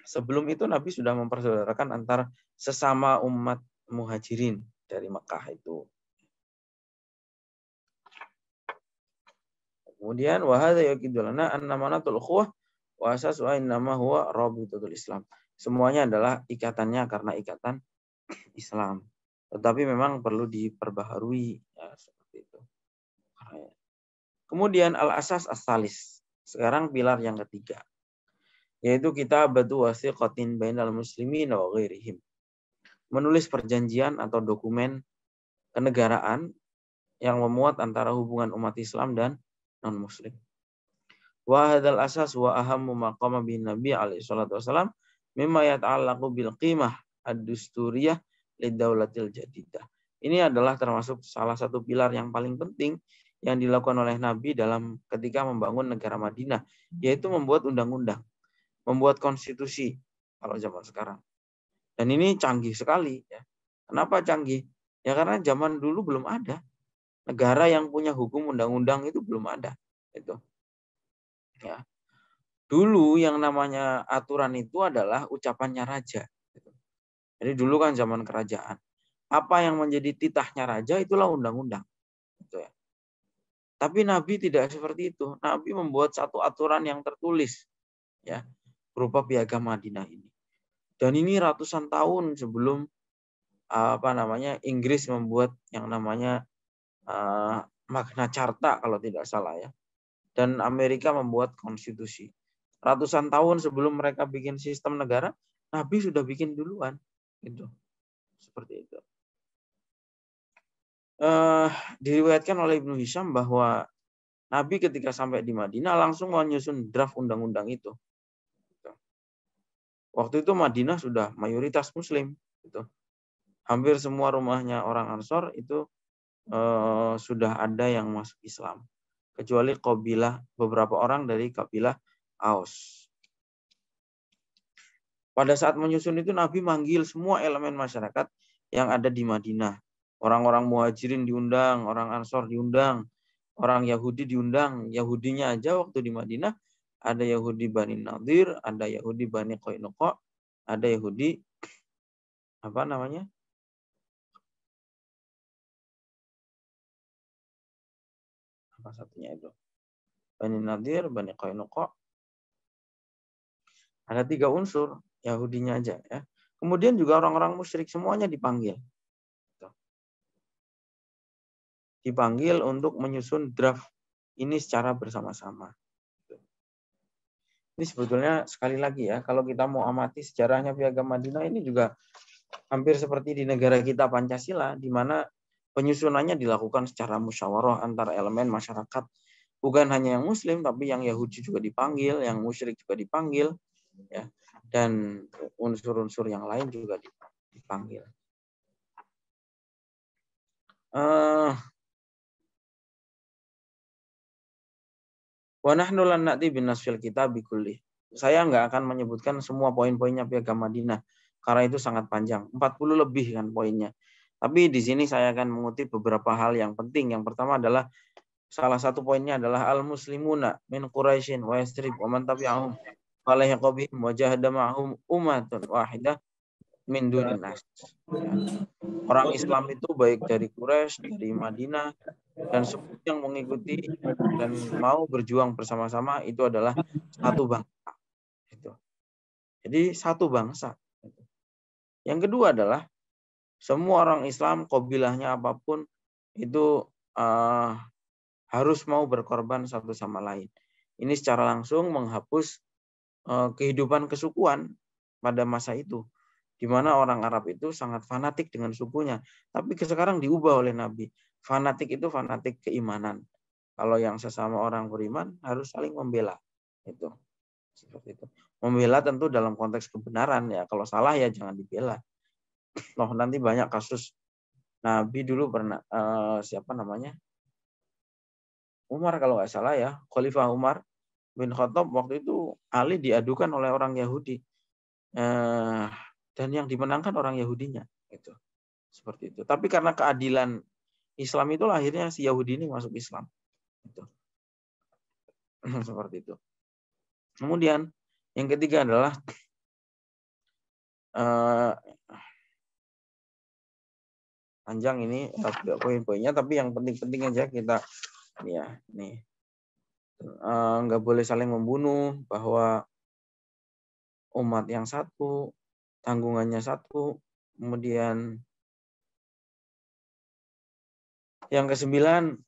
[SPEAKER 1] sebelum itu Nabi sudah mempersaudarakan antara sesama umat Muhajirin dari Mekah itu. Kemudian wahada yakidulana anna manatul ukhuwah wa asasuha innama huwa rabitatul Islam. Semuanya adalah ikatannya karena ikatan Islam. Tetapi memang perlu diperbaharui ya, seperti itu. Kemudian al-asas as-salis. Sekarang pilar yang ketiga. Yaitu kitabatu wasiqatin bainal muslimin wa ghairihim. Menulis perjanjian atau dokumen kenegaraan yang memuat antara hubungan umat Islam dan non-muslim. Wa hadzal asas wa ahammu maqama bin Nabi alaihi salatu wasalam mimma yata'allaqu bil qimah ad-dusturiyah lid-daulatil jadidah. Ini adalah termasuk salah satu pilar yang paling penting yang dilakukan oleh Nabi dalam ketika membangun negara Madinah, yaitu membuat undang-undang, membuat konstitusi kalau zaman sekarang. Dan ini canggih sekali ya. Kenapa canggih? Ya karena zaman dulu belum ada. Negara yang punya hukum undang-undang itu belum ada. Itu. Ya. Dulu yang namanya aturan itu adalah ucapannya raja. Jadi dulu kan zaman kerajaan. Apa yang menjadi titahnya raja itulah undang-undang. Gitu ya. Tapi Nabi tidak seperti itu. Nabi membuat satu aturan yang tertulis, ya, berupa piagam Madinah ini. Dan ini ratusan tahun sebelum Inggris membuat yang namanya Magna Carta kalau tidak salah ya. Dan Amerika membuat konstitusi. Ratusan tahun sebelum mereka bikin sistem negara, Nabi sudah bikin duluan. Gitu. Seperti itu. Diriwayatkan oleh Ibnu Hisham bahwa Nabi ketika sampai di Madinah langsung menyusun draft undang-undang itu. Waktu itu Madinah sudah mayoritas Muslim. Gitu. Hampir semua rumahnya orang Ansor itu sudah ada yang masuk Islam. Kecuali beberapa orang dari kabilah Aus. Pada saat menyusun itu Nabi manggil semua elemen masyarakat yang ada di Madinah. Orang-orang Muhajirin diundang, orang Ansor diundang, orang Yahudi diundang. Yahudinya aja waktu di Madinah ada Yahudi Bani Nadir, ada Yahudi Bani Qainuqa, ada Yahudi apa satunya itu? Bani Nadir, Bani Qainuqa. Ada 3 unsur, Yahudinya aja ya. Kemudian juga orang-orang musyrik semuanya dipanggil. Dipanggil untuk menyusun draft ini secara bersama-sama. Ini sebetulnya sekali lagi ya, kalau kita mau amati sejarahnya Piagam Madinah ini juga hampir seperti di negara kita Pancasila, di mana penyusunannya dilakukan secara musyawarah antar elemen masyarakat. Bukan hanya yang Muslim, tapi yang Yahudi juga dipanggil, yang musyrik juga dipanggil, ya, dan unsur-unsur yang lain juga dipanggil. Wa nahnu lan na'ti bin nasfil kitab bikulli. Saya nggak akan menyebutkan semua poin-poinnya Piagam Madinah karena itu sangat panjang, 40 lebih kan poinnya. Tapi di sini saya akan mengutip beberapa hal yang penting. Yang pertama adalah salah satu poinnya adalah al-muslimuna min Quraisyin wa Yasrib wa man tabi'ahum wa lahiqa bihim wa jahada ma'hum ummatun wahidah min dunin nas. Ya. Orang Islam itu baik dari Quraisy, dari Madinah, dan semua yang mengikuti dan mau berjuang bersama-sama itu adalah satu bangsa. Jadi satu bangsa. Yang kedua adalah semua orang Islam, qabilahnya apapun, itu harus mau berkorban satu sama lain. Ini secara langsung menghapus kehidupan kesukuan pada masa itu, di mana orang Arab itu sangat fanatik dengan sukunya. Tapi sekarang diubah oleh Nabi. Fanatik itu fanatik keimanan. Kalau yang sesama orang beriman harus saling membela. Itu seperti itu. Membela tentu dalam konteks kebenaran ya. Kalau salah ya jangan dibela. Loh nanti banyak kasus Nabi dulu pernah siapa namanya? Umar kalau nggak salah ya, Khalifah Umar bin Khattab waktu itu Ali diadukan oleh orang Yahudi. Dan yang dimenangkan orang Yahudinya gitu. Seperti itu. Tapi karena keadilan Islam itu akhirnya si Yahudi ini masuk Islam. Gitu. Seperti itu. Kemudian yang ketiga adalah panjang ini poin-poinnya, tapi yang penting-penting aja kita ya nih nggak boleh saling membunuh, bahwa umat yang satu, tanggungannya satu. Kemudian yang ke-9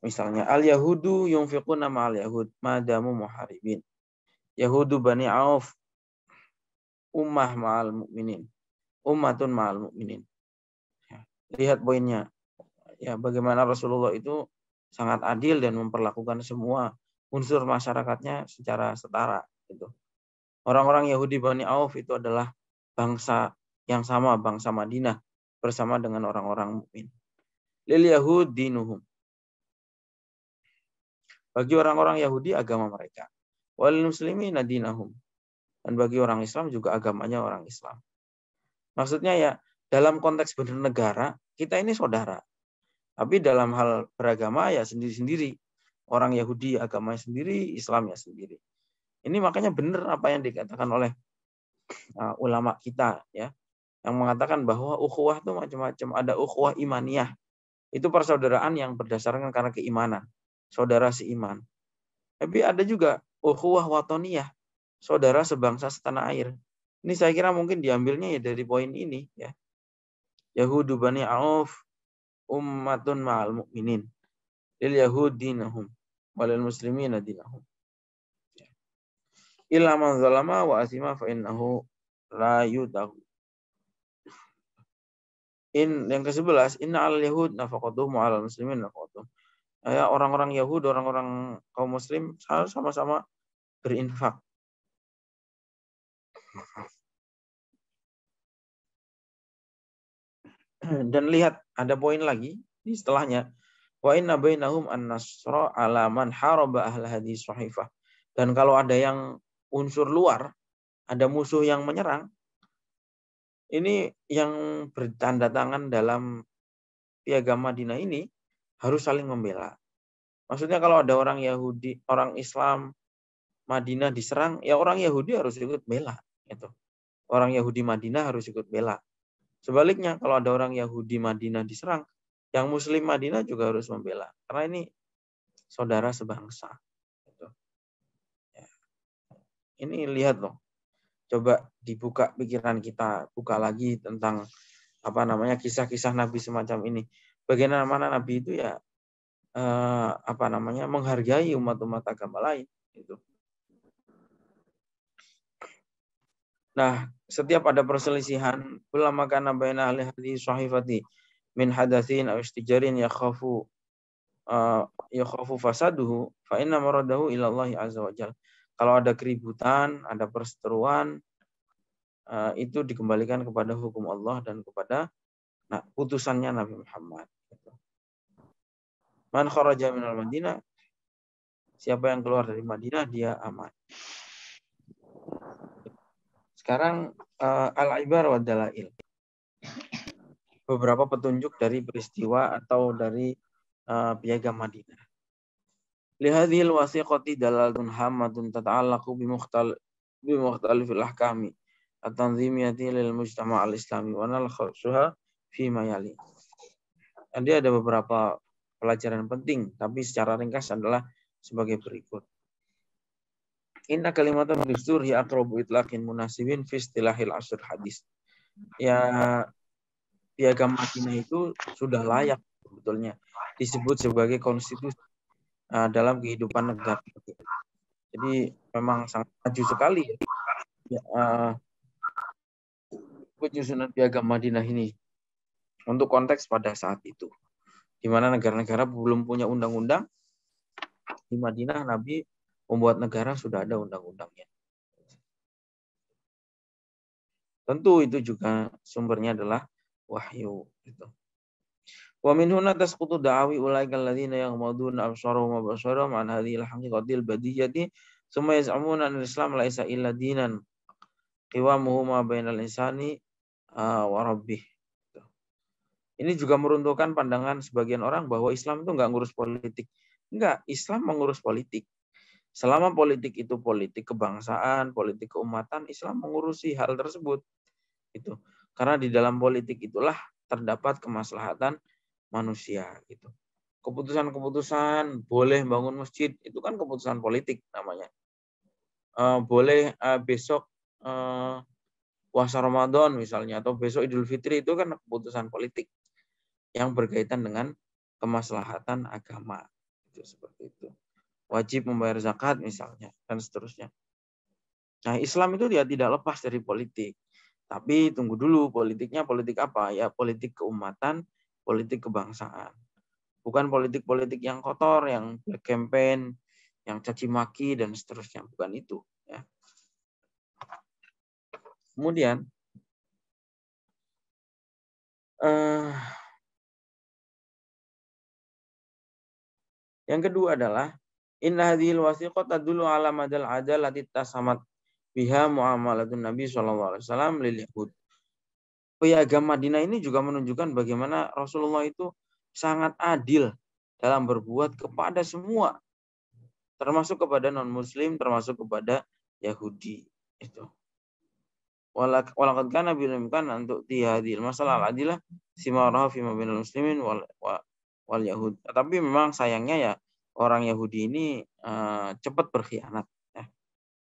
[SPEAKER 1] misalnya al-yahudu yunfiquna ma'al yahud madamu muharibin. Yahudu Bani Auf ummah ma'al mu'minin. Ummatun ma'al mu'minin. Ya, lihat poinnya. Ya, bagaimana Rasulullah itu sangat adil dan memperlakukan semua unsur masyarakatnya secara setara gitu. Orang-orang Yahudi Bani Auf itu adalah bangsa yang sama, bangsa Madinah bersama dengan orang-orang mukmin. Lil Yahud dinuhum. Bagi orang-orang Yahudi agama mereka. Wal muslimin dinahum. Dan bagi orang Islam juga agamanya orang Islam. Maksudnya ya dalam konteks bernegara kita ini saudara. Tapi dalam hal beragama ya sendiri-sendiri. Orang Yahudi agamanya sendiri, Islamnya sendiri. Ini makanya benar apa yang dikatakan oleh ulama kita ya, yang mengatakan bahwa ukhuwah itu macam-macam. Ada ukhuwah imaniyah. Itu persaudaraan yang berdasarkan karena keimanan. Saudara seiman. Tapi ada juga ukhuwah watoniyah. Saudara sebangsa setanah air. Ini saya kira mungkin diambilnya ya dari poin ini ya. Yahudu Bani Auf ummatun ma'al mu'minin. Lil Yahud dinahum walil muslimin dinahum. Illa man zalama wa asima fa innahu la yudahu. Yang ke-11 inna al yahud nafaqatuhum ala muslimin nafaqatuhum. Ya, orang-orang Yahud, orang-orang kaum muslim harus sama-sama berinfak. Dan lihat ada poin lagi di setelahnya. Wa inna bainahum an-nasra ala man haraba ahla hadis sahifah. Dan kalau ada yang unsur luar, ada musuh yang menyerang, ini yang bertanda tangan dalam Piagam Madinah ini harus saling membela. Maksudnya kalau ada orang Yahudi, orang Islam Madinah diserang, ya orang Yahudi harus ikut bela. Gitu. Orang Yahudi Madinah harus ikut bela. Sebaliknya kalau ada orang Yahudi Madinah diserang, yang Muslim Madinah juga harus membela. Karena ini saudara sebangsa. Gitu. Ya. Ini lihat loh. Coba dibuka pikiran kita, buka lagi tentang kisah-kisah Nabi semacam ini. Bagaimana Nabi itu ya menghargai umat-umat agama lain. Gitu. Nah, setiap ada perselisihan, ulama kana baina ahli hadis sahifati min hadatsin aw istijarin yakhafu fasaduhu fa inna maradahu ila Allah azza wajal. Kalau ada keributan, ada perseteruan, itu dikembalikan kepada hukum Allah dan kepada putusannya Nabi Muhammad. Man kharaja minal Madinah, siapa yang keluar dari Madinah dia aman. Sekarang al-ibar wa dalail. Beberapa petunjuk dari peristiwa atau dari piagam Madinah. Lihadhil wasiqati dalalatun hammatun tata'allaqu bimukhtalifil ahkami at-tanzimiyati lil mujtama' al-islami wa nalkhusuha fi ma yali. Jadi ada beberapa pelajaran penting, tapi secara ringkas adalah sebagai berikut. Inna kalimatan dustur hi aqrabu itlaqin munasibin fi istilahil asr hadis. Ya, piagam Madinah itu sudah layak sebetulnya disebut sebagai konstitusi dalam kehidupan negara. Jadi memang sangat maju sekali ya, penyusunan piagam Madinah ini untuk konteks pada saat itu, di mana negara-negara belum punya undang-undang. Di Madinah Nabi membuat negara sudah ada undang-undangnya. Tentu itu juga sumbernya adalah wahyu. Gitu. Wa min huna tasqutu da'awi ulaika alladziina yaghmaduna absarahum wa basarahum an hadhil haqiqatil badiyyati thumma yaz'amuna an al-islam laisa illa dinan qiwamuhu ma bainal insani wa rabbih. Ini juga meruntuhkan pandangan sebagian orang bahwa Islam itu enggak ngurus politik. Enggak, Islam mengurus politik. Selama politik itu politik kebangsaan, politik keumatan, Islam mengurusi hal tersebut. Itu. Karena di dalam politik itulah terdapat kemaslahatan manusia gitu. Keputusan-keputusan boleh bangun masjid itu kan keputusan politik namanya. Boleh besok puasa Ramadan misalnya atau besok Idul Fitri itu kan keputusan politik yang berkaitan dengan kemaslahatan agama. Itu seperti itu. Wajib membayar zakat misalnya dan seterusnya. Nah, Islam itu dia tidak lepas dari politik. Tapi tunggu dulu, politiknya politik apa? Ya politik keumatan, politik kebangsaan. Bukan politik-politik yang kotor, yang black campaign, yang caci maki dan seterusnya. Bukan itu. Ya. Kemudian yang kedua adalah inna hadhil wasiqat tadullu ala madal adalati tasamat biha muamalatun Nabi sallallahu alaihi wasallam lil yahud. Piagam Madinah ini juga menunjukkan bagaimana Rasulullah itu sangat adil dalam berbuat kepada semua, termasuk kepada non-muslim, termasuk kepada Yahudi. Itu. Walaqad kana bilimkan untuk tihadil masalah adilah simaraha fi mabinal muslimin wal yahud. Tapi memang sayangnya ya orang Yahudi ini cepat berkhianat ya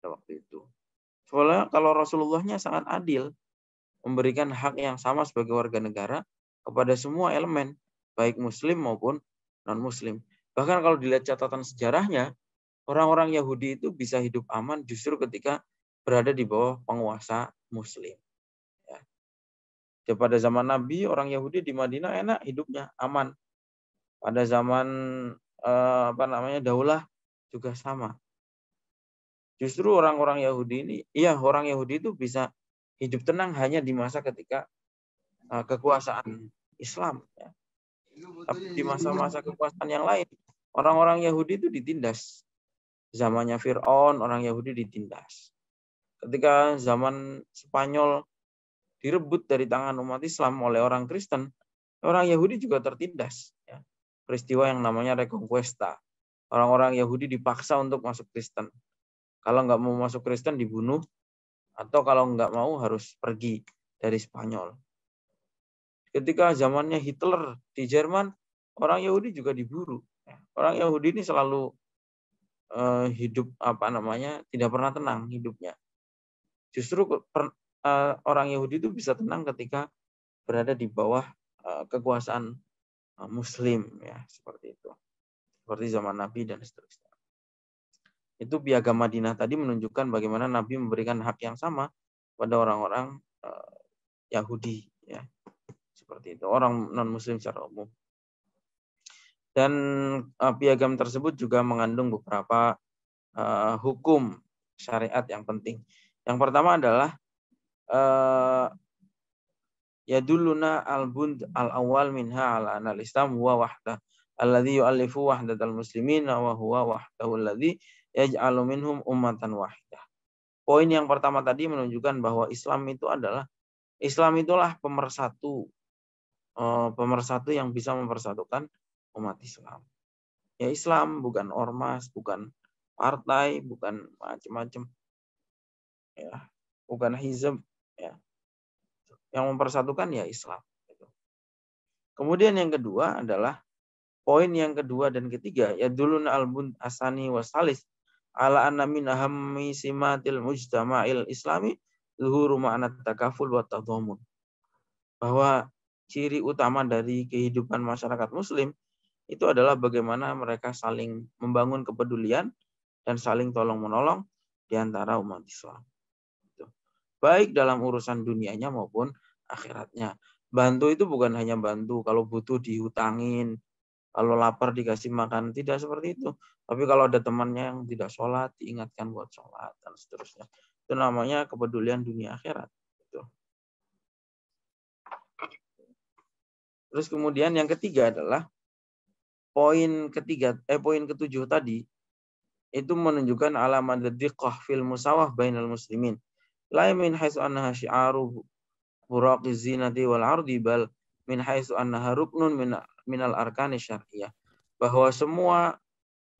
[SPEAKER 1] pada waktu itu. Soalnya kalau Rasulullahnya sangat adil, memberikan hak yang sama sebagai warga negara kepada semua elemen, baik muslim maupun non-muslim. Bahkan kalau dilihat catatan sejarahnya, orang-orang Yahudi itu bisa hidup aman justru ketika berada di bawah penguasa muslim. Ya. Pada zaman Nabi, orang Yahudi di Madinah enak hidupnya, aman. Pada zaman Daulah juga sama. Justru orang-orang Yahudi itu bisa hidup tenang hanya di masa ketika kekuasaan Islam. Ya. Tapi di masa-masa kekuasaan yang lain, orang-orang Yahudi itu ditindas. Zamannya Fir'aun, orang Yahudi ditindas. Ketika zaman Spanyol direbut dari tangan umat Islam oleh orang Kristen, orang Yahudi juga tertindas. Ya. Peristiwa yang namanya Reconquista. Orang-orang Yahudi dipaksa untuk masuk Kristen. Kalau nggak mau masuk Kristen dibunuh, atau kalau nggak mau harus pergi dari Spanyol. Ketika zamannya Hitler di Jerman, orang Yahudi juga diburu. Orang Yahudi ini selalu hidup tidak pernah tenang hidupnya. Justru orang Yahudi itu bisa tenang ketika berada di bawah kekuasaan Muslim, ya seperti itu, seperti zaman Nabi dan seterusnya. Itu piagam Madinah tadi menunjukkan bagaimana Nabi memberikan hak yang sama pada orang-orang Yahudi, ya seperti itu, orang non Muslim secara umum. Dan piagam tersebut juga mengandung beberapa hukum syariat yang penting. Yang pertama adalah yadulluna al-bund al-awwal minha ala anal Islam huwa wahdah alladhi yu'allifu wahdatal muslimin wa huwa wahdahu alladhi yaj'alu minhum ummatan wahidah. Poin yang pertama tadi menunjukkan bahwa Islam itulah pemersatu yang bisa mempersatukan umat Islam. Ya Islam, bukan ormas, bukan partai, bukan macam-macam, ya, bukan hizb, ya. Yang mempersatukan ya Islam. Kemudian yang kedua adalah poin yang kedua dan ketiga, yadulun al-bund asani wasalis ala anna min ahammi simatil mujtama'il islami zuhuru ma'na takaful wa tadhamun. Bahwa ciri utama dari kehidupan masyarakat muslim itu adalah bagaimana mereka saling membangun kepedulian dan saling tolong-menolong di antara umat Islam. Baik dalam urusan dunianya maupun akhiratnya. Bantu itu bukan hanya bantu kalau butuh dihutangin, kalau lapar dikasih makan, tidak seperti itu. Tapi kalau ada temannya yang tidak sholat, diingatkan buat sholat, dan seterusnya. Itu namanya kepedulian dunia akhirat. Terus kemudian yang ketiga adalah poin ketujuh tadi itu menunjukkan alamat diqqah fil musawah bainal muslimin. La min haitsu annaha syi'aru buraqiz zinati wal ardi bal min haitsu annaha ruknun minal arkani syar'iyyah. Bahwa semua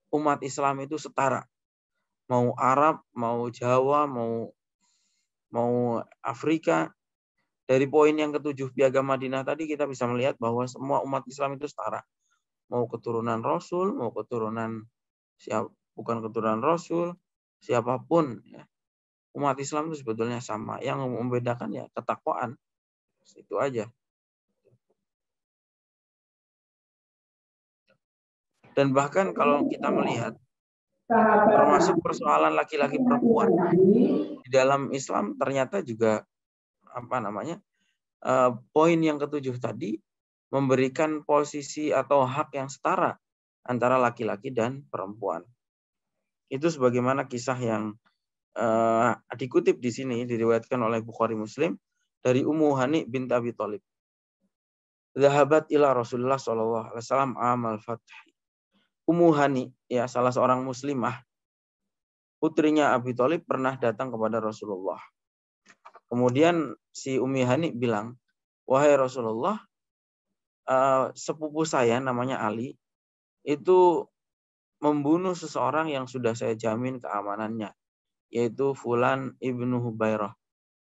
[SPEAKER 1] umat Islam itu setara. Mau Arab, mau Jawa, mau Afrika. Dari poin yang ketujuh piagam Madinah tadi kita bisa melihat bahwa semua umat Islam itu setara. Mau keturunan Rasul, mau keturunan bukan keturunan Rasul, siapapun, ya. Umat Islam itu sebetulnya sama. Yang membedakan ya ketakwaan. Itu aja. Dan bahkan kalau kita melihat termasuk persoalan laki-laki perempuan di dalam Islam ternyata juga poin yang ketujuh tadi memberikan posisi atau hak yang setara antara laki-laki dan perempuan. Itu sebagaimana kisah yang dikutip di sini, diriwayatkan oleh Bukhari Muslim dari Ummu Hani bint Abi Thalib. Zahabat ila Rasulullah sallallahu alaihi wasallam amal fath. Ummu Hani, ya, salah seorang muslimah, putrinya Abi Thalib, pernah datang kepada Rasulullah. Kemudian si Ummi Hani bilang, "Wahai Rasulullah, sepupu saya namanya Ali itu membunuh seseorang yang sudah saya jamin keamanannya, yaitu Fulan ibnu Hubairah."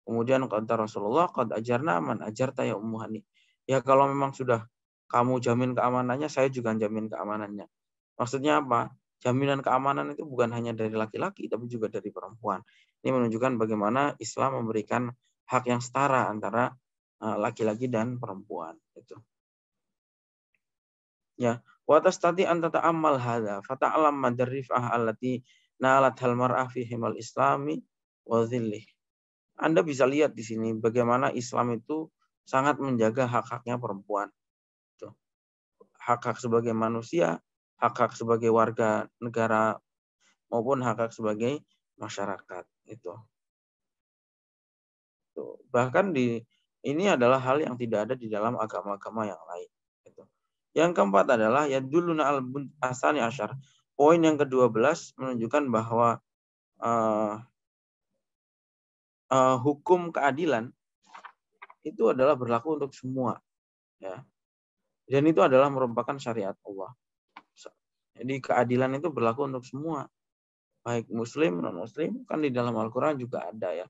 [SPEAKER 1] Kemudian kata Rasulullah, "Qad ajarna man ajarta ya Ummu Hani." Ya kalau memang sudah kamu jamin keamanannya, saya juga jamin keamanannya. Maksudnya apa? Jaminan keamanan itu bukan hanya dari laki-laki, tapi juga dari perempuan. Ini menunjukkan bagaimana Islam memberikan hak yang setara antara laki-laki dan perempuan. Itu. Ya, wa tastati an tata'ammal hadza fata'lam madarrifah allati nalat hal mar'ah fi himal islami wa dhillih. Anda bisa lihat di sini bagaimana Islam itu sangat menjaga hak-haknya perempuan. Hak-hak sebagai manusia, hak-hak sebagai warga negara, maupun hak-hak sebagai masyarakat. Itu. Bahkan ini adalah hal yang tidak ada di dalam agama-agama yang lain. Itu. Yang keempat adalah yaduluna al-asani asyar. Poin yang ke-12 menunjukkan bahwa hukum keadilan itu adalah berlaku untuk semua, ya. Dan itu adalah merupakan syariat Allah. Jadi keadilan itu berlaku untuk semua, baik muslim non muslim. Kan di dalam Al-Qur'an juga ada, ya.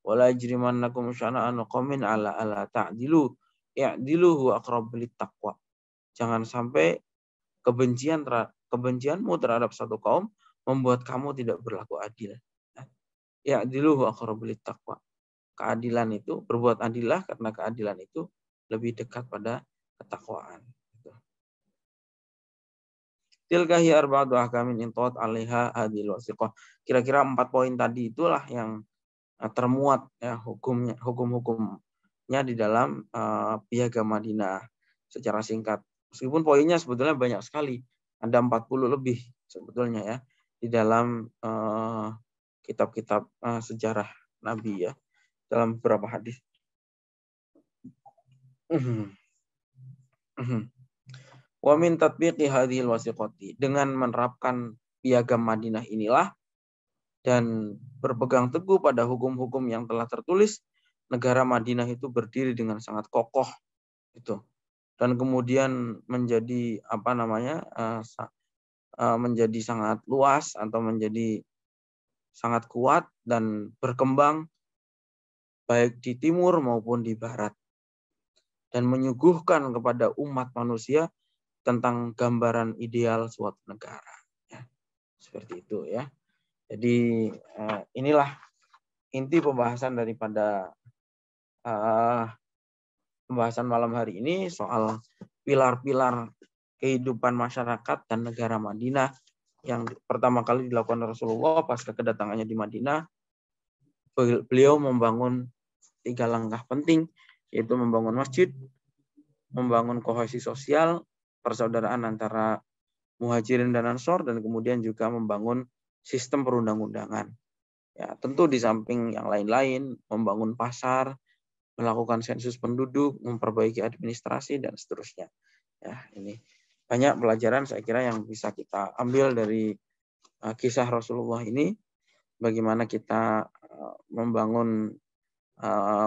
[SPEAKER 1] Wala yajrimannakum syana'anu qaumin ala ta'dilu i'dilu huwa aqrabu littaqwa. Jangan sampai kebencianmu terhadap satu kaum membuat kamu tidak berlaku adil. Ya diluhu aqrabu littaqwa. Keadilan itu, berbuat adilah karena keadilan itu lebih dekat pada ketakwaan. Tilka hiya arba'atu ahkamin intat 'alaiha hadhil wasiqah. Kira-kira 4 poin tadi itulah yang termuat ya hukum-hukumnya di dalam Piagam Madinah secara singkat. Meskipun poinnya sebetulnya banyak sekali, ada 40 lebih sebetulnya ya di dalam kitab-kitab sejarah Nabi ya, dalam beberapa hadis. Wa min tatbiqi hadhil wasiqati, dengan menerapkan Piagam Madinah inilah dan berpegang teguh pada hukum-hukum yang telah tertulis, negara Madinah itu berdiri dengan sangat kokoh itu, dan kemudian menjadi menjadi sangat luas atau menjadi sangat kuat dan berkembang baik di timur maupun di barat, dan menyuguhkan kepada umat manusia tentang gambaran ideal suatu negara. Ya, seperti itu ya. Jadi inilah inti pembahasan daripada pembahasan malam hari ini soal pilar-pilar kehidupan masyarakat dan negara Madinah yang pertama kali dilakukan Rasulullah pasca kedatangannya di Madinah. Beliau membangun 3 langkah penting, yaitu membangun masjid, membangun kohesi sosial, persaudaraan antara Muhajirin dan Ansor, dan kemudian juga membangun sistem perundang-undangan. Ya, tentu di samping yang lain-lain, membangun pasar, melakukan sensus penduduk, memperbaiki administrasi dan seterusnya. Ya, ini banyak pelajaran saya kira yang bisa kita ambil dari kisah Rasulullah ini, bagaimana kita membangun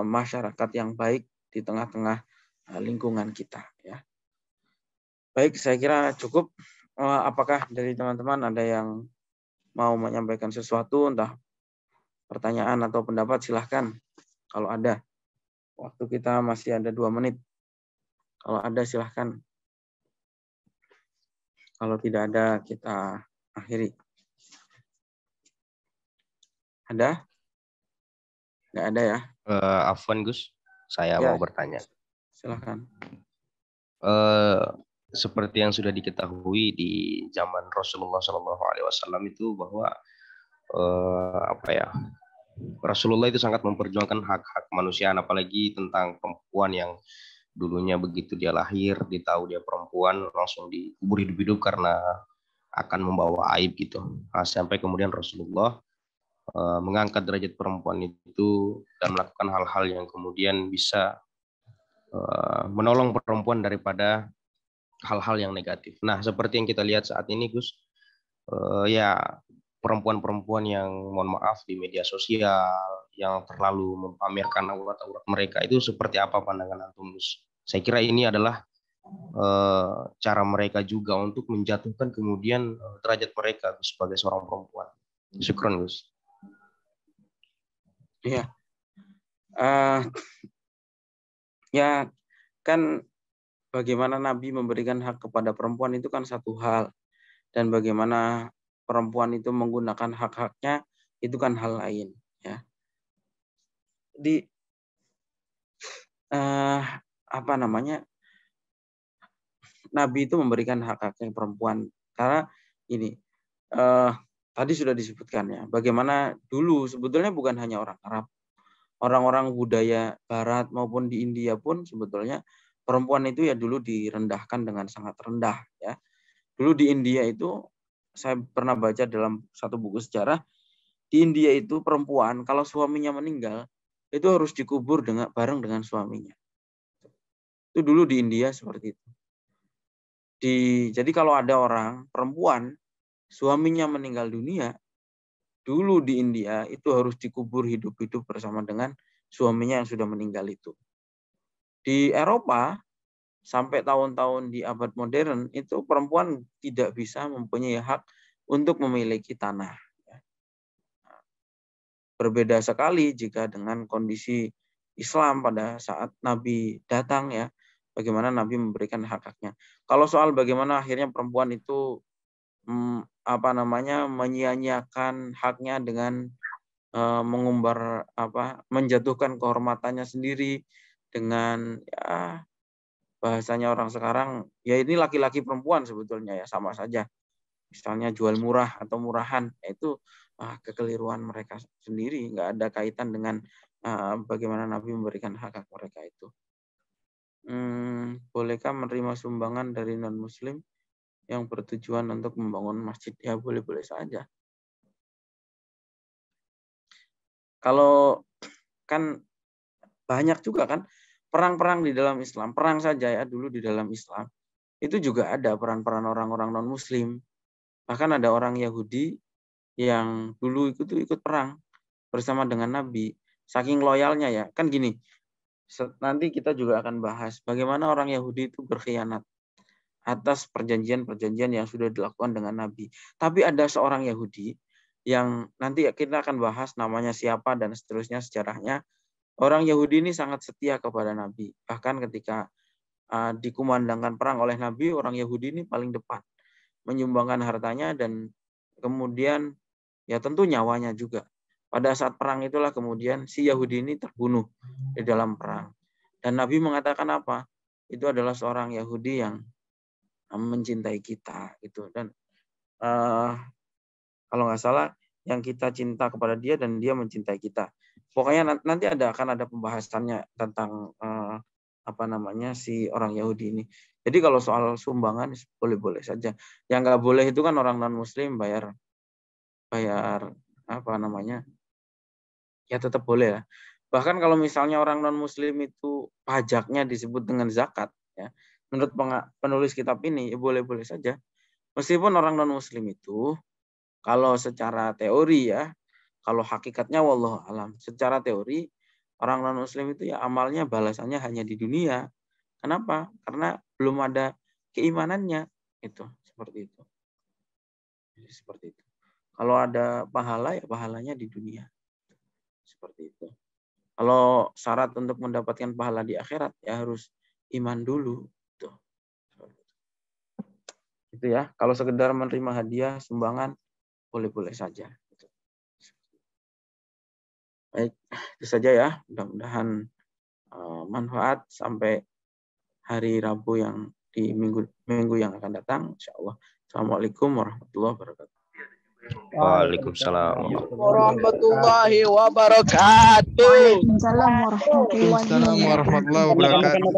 [SPEAKER 1] masyarakat yang baik di tengah-tengah lingkungan kita ya. Baik, saya kira cukup. Apakah dari teman-teman ada yang mau menyampaikan sesuatu, entah pertanyaan atau pendapat, silahkan. Kalau ada, waktu kita masih ada 2 menit. Kalau ada silahkan. Kalau tidak ada, kita akhiri. Ada? Nggak ada ya?
[SPEAKER 2] Afwan Gus, saya
[SPEAKER 1] Ya,
[SPEAKER 2] mau bertanya.
[SPEAKER 1] silahkan.
[SPEAKER 2] Seperti yang sudah diketahui di zaman Rasulullah SAW itu bahwa Rasulullah itu sangat memperjuangkan hak-hak kemanusiaan, apalagi tentang perempuan yang dulunya begitu dia lahir, ditahu dia perempuan langsung dikubur hidup-hidup karena akan membawa aib gitu. Nah, sampai kemudian Rasulullah mengangkat derajat perempuan itu dan melakukan hal-hal yang kemudian bisa menolong perempuan daripada hal-hal yang negatif. Nah, seperti yang kita lihat saat ini, Gus, ya perempuan-perempuan yang mohon maaf di media sosial yang terlalu memamerkan aurat-aurat mereka, itu seperti apa pandangan antum, Gus? Saya kira ini adalah cara mereka juga untuk menjatuhkan kemudian derajat mereka sebagai seorang perempuan. Syukron, Gus.
[SPEAKER 1] Iya. Ya kan, bagaimana Nabi memberikan hak kepada perempuan itu kan satu hal, dan bagaimana perempuan itu menggunakan hak-haknya itu kan hal lain ya. Nabi itu memberikan hak-haknya perempuan karena ini tadi sudah disebutkan ya, bagaimana dulu sebetulnya bukan hanya orang Arab, orang-orang budaya Barat maupun di India pun sebetulnya perempuan itu ya dulu direndahkan dengan sangat rendah ya. Dulu di India itu, saya pernah baca dalam satu buku sejarah, di India itu perempuan kalau suaminya meninggal itu harus dikubur bareng dengan suaminya. Itu dulu di India seperti itu. Jadi kalau ada orang perempuan suaminya meninggal dunia, dulu di India itu harus dikubur hidup-hidup bersama dengan suaminya yang sudah meninggal itu. Di Eropa sampai tahun-tahun di abad modern itu perempuan tidak bisa mempunyai hak untuk memiliki tanah. Berbeda sekali jika dengan kondisi Islam pada saat Nabi datang ya, bagaimana Nabi memberikan hak-haknya. Kalau soal bagaimana akhirnya perempuan itu menyia-nyiakan haknya dengan mengumbar menjatuhkan kehormatannya sendiri dengan ya bahasanya orang sekarang, ya ini laki-laki perempuan sebetulnya ya sama saja. Misalnya jual murah atau murahan, itu kekeliruan mereka sendiri, nggak ada kaitan dengan bagaimana Nabi memberikan hak-hak mereka itu. Bolehkah menerima sumbangan dari non-muslim yang bertujuan untuk membangun masjid? Ya boleh-boleh saja. Kalau kan banyak juga kan perang-perang di dalam Islam, perang saja ya dulu di dalam Islam, itu juga ada peran-peran orang-orang non-muslim. Bahkan ada orang Yahudi yang dulu ikut perang bersama dengan Nabi. Saking loyalnya ya, kan gini, nanti kita juga akan bahas bagaimana orang Yahudi itu berkhianat atas perjanjian-perjanjian yang sudah dilakukan dengan Nabi. Tapi ada seorang Yahudi yang nanti kita akan bahas namanya siapa dan seterusnya sejarahnya. Orang Yahudi ini sangat setia kepada Nabi. Bahkan ketika dikumandangkan perang oleh Nabi, orang Yahudi ini paling depan. Menyumbangkan hartanya dan kemudian ya tentu nyawanya juga. Pada saat perang itulah kemudian si Yahudi ini terbunuh di dalam perang. Dan Nabi mengatakan apa? Itu adalah seorang Yahudi yang mencintai kita gitu. Dan kalau nggak salah yang kita cinta kepada dia dan dia mencintai kita. Pokoknya nanti akan ada pembahasannya tentang si orang Yahudi ini. Jadi kalau soal sumbangan boleh-boleh saja. Yang nggak boleh itu kan orang non Muslim bayar ya tetap boleh ya. Bahkan kalau misalnya orang non Muslim itu pajaknya disebut dengan zakat, ya menurut penulis kitab ini ya boleh-boleh saja. Meskipun orang non Muslim itu kalau secara teori ya, kalau hakikatnya wallahu alam, secara teori orang non Muslim itu ya amalnya balasannya hanya di dunia. Kenapa? Karena belum ada keimanannya, itu seperti itu. Jadi seperti itu. Kalau ada pahala ya pahalanya di dunia. Seperti itu. Kalau syarat untuk mendapatkan pahala di akhirat ya harus iman dulu. Itu ya. Kalau sekedar menerima hadiah, sumbangan, boleh-boleh saja. Baik, itu saja ya. Mudah-mudahan manfaat sampai hari Rabu yang di minggu yang akan datang. Insya Allah. Assalamualaikum warahmatullahi wabarakatuh.
[SPEAKER 2] Waalaikumsalam
[SPEAKER 3] warahmatullahi wabarakatuh.
[SPEAKER 4] Waalaikumsalam warahmatullahi wabarakatuh.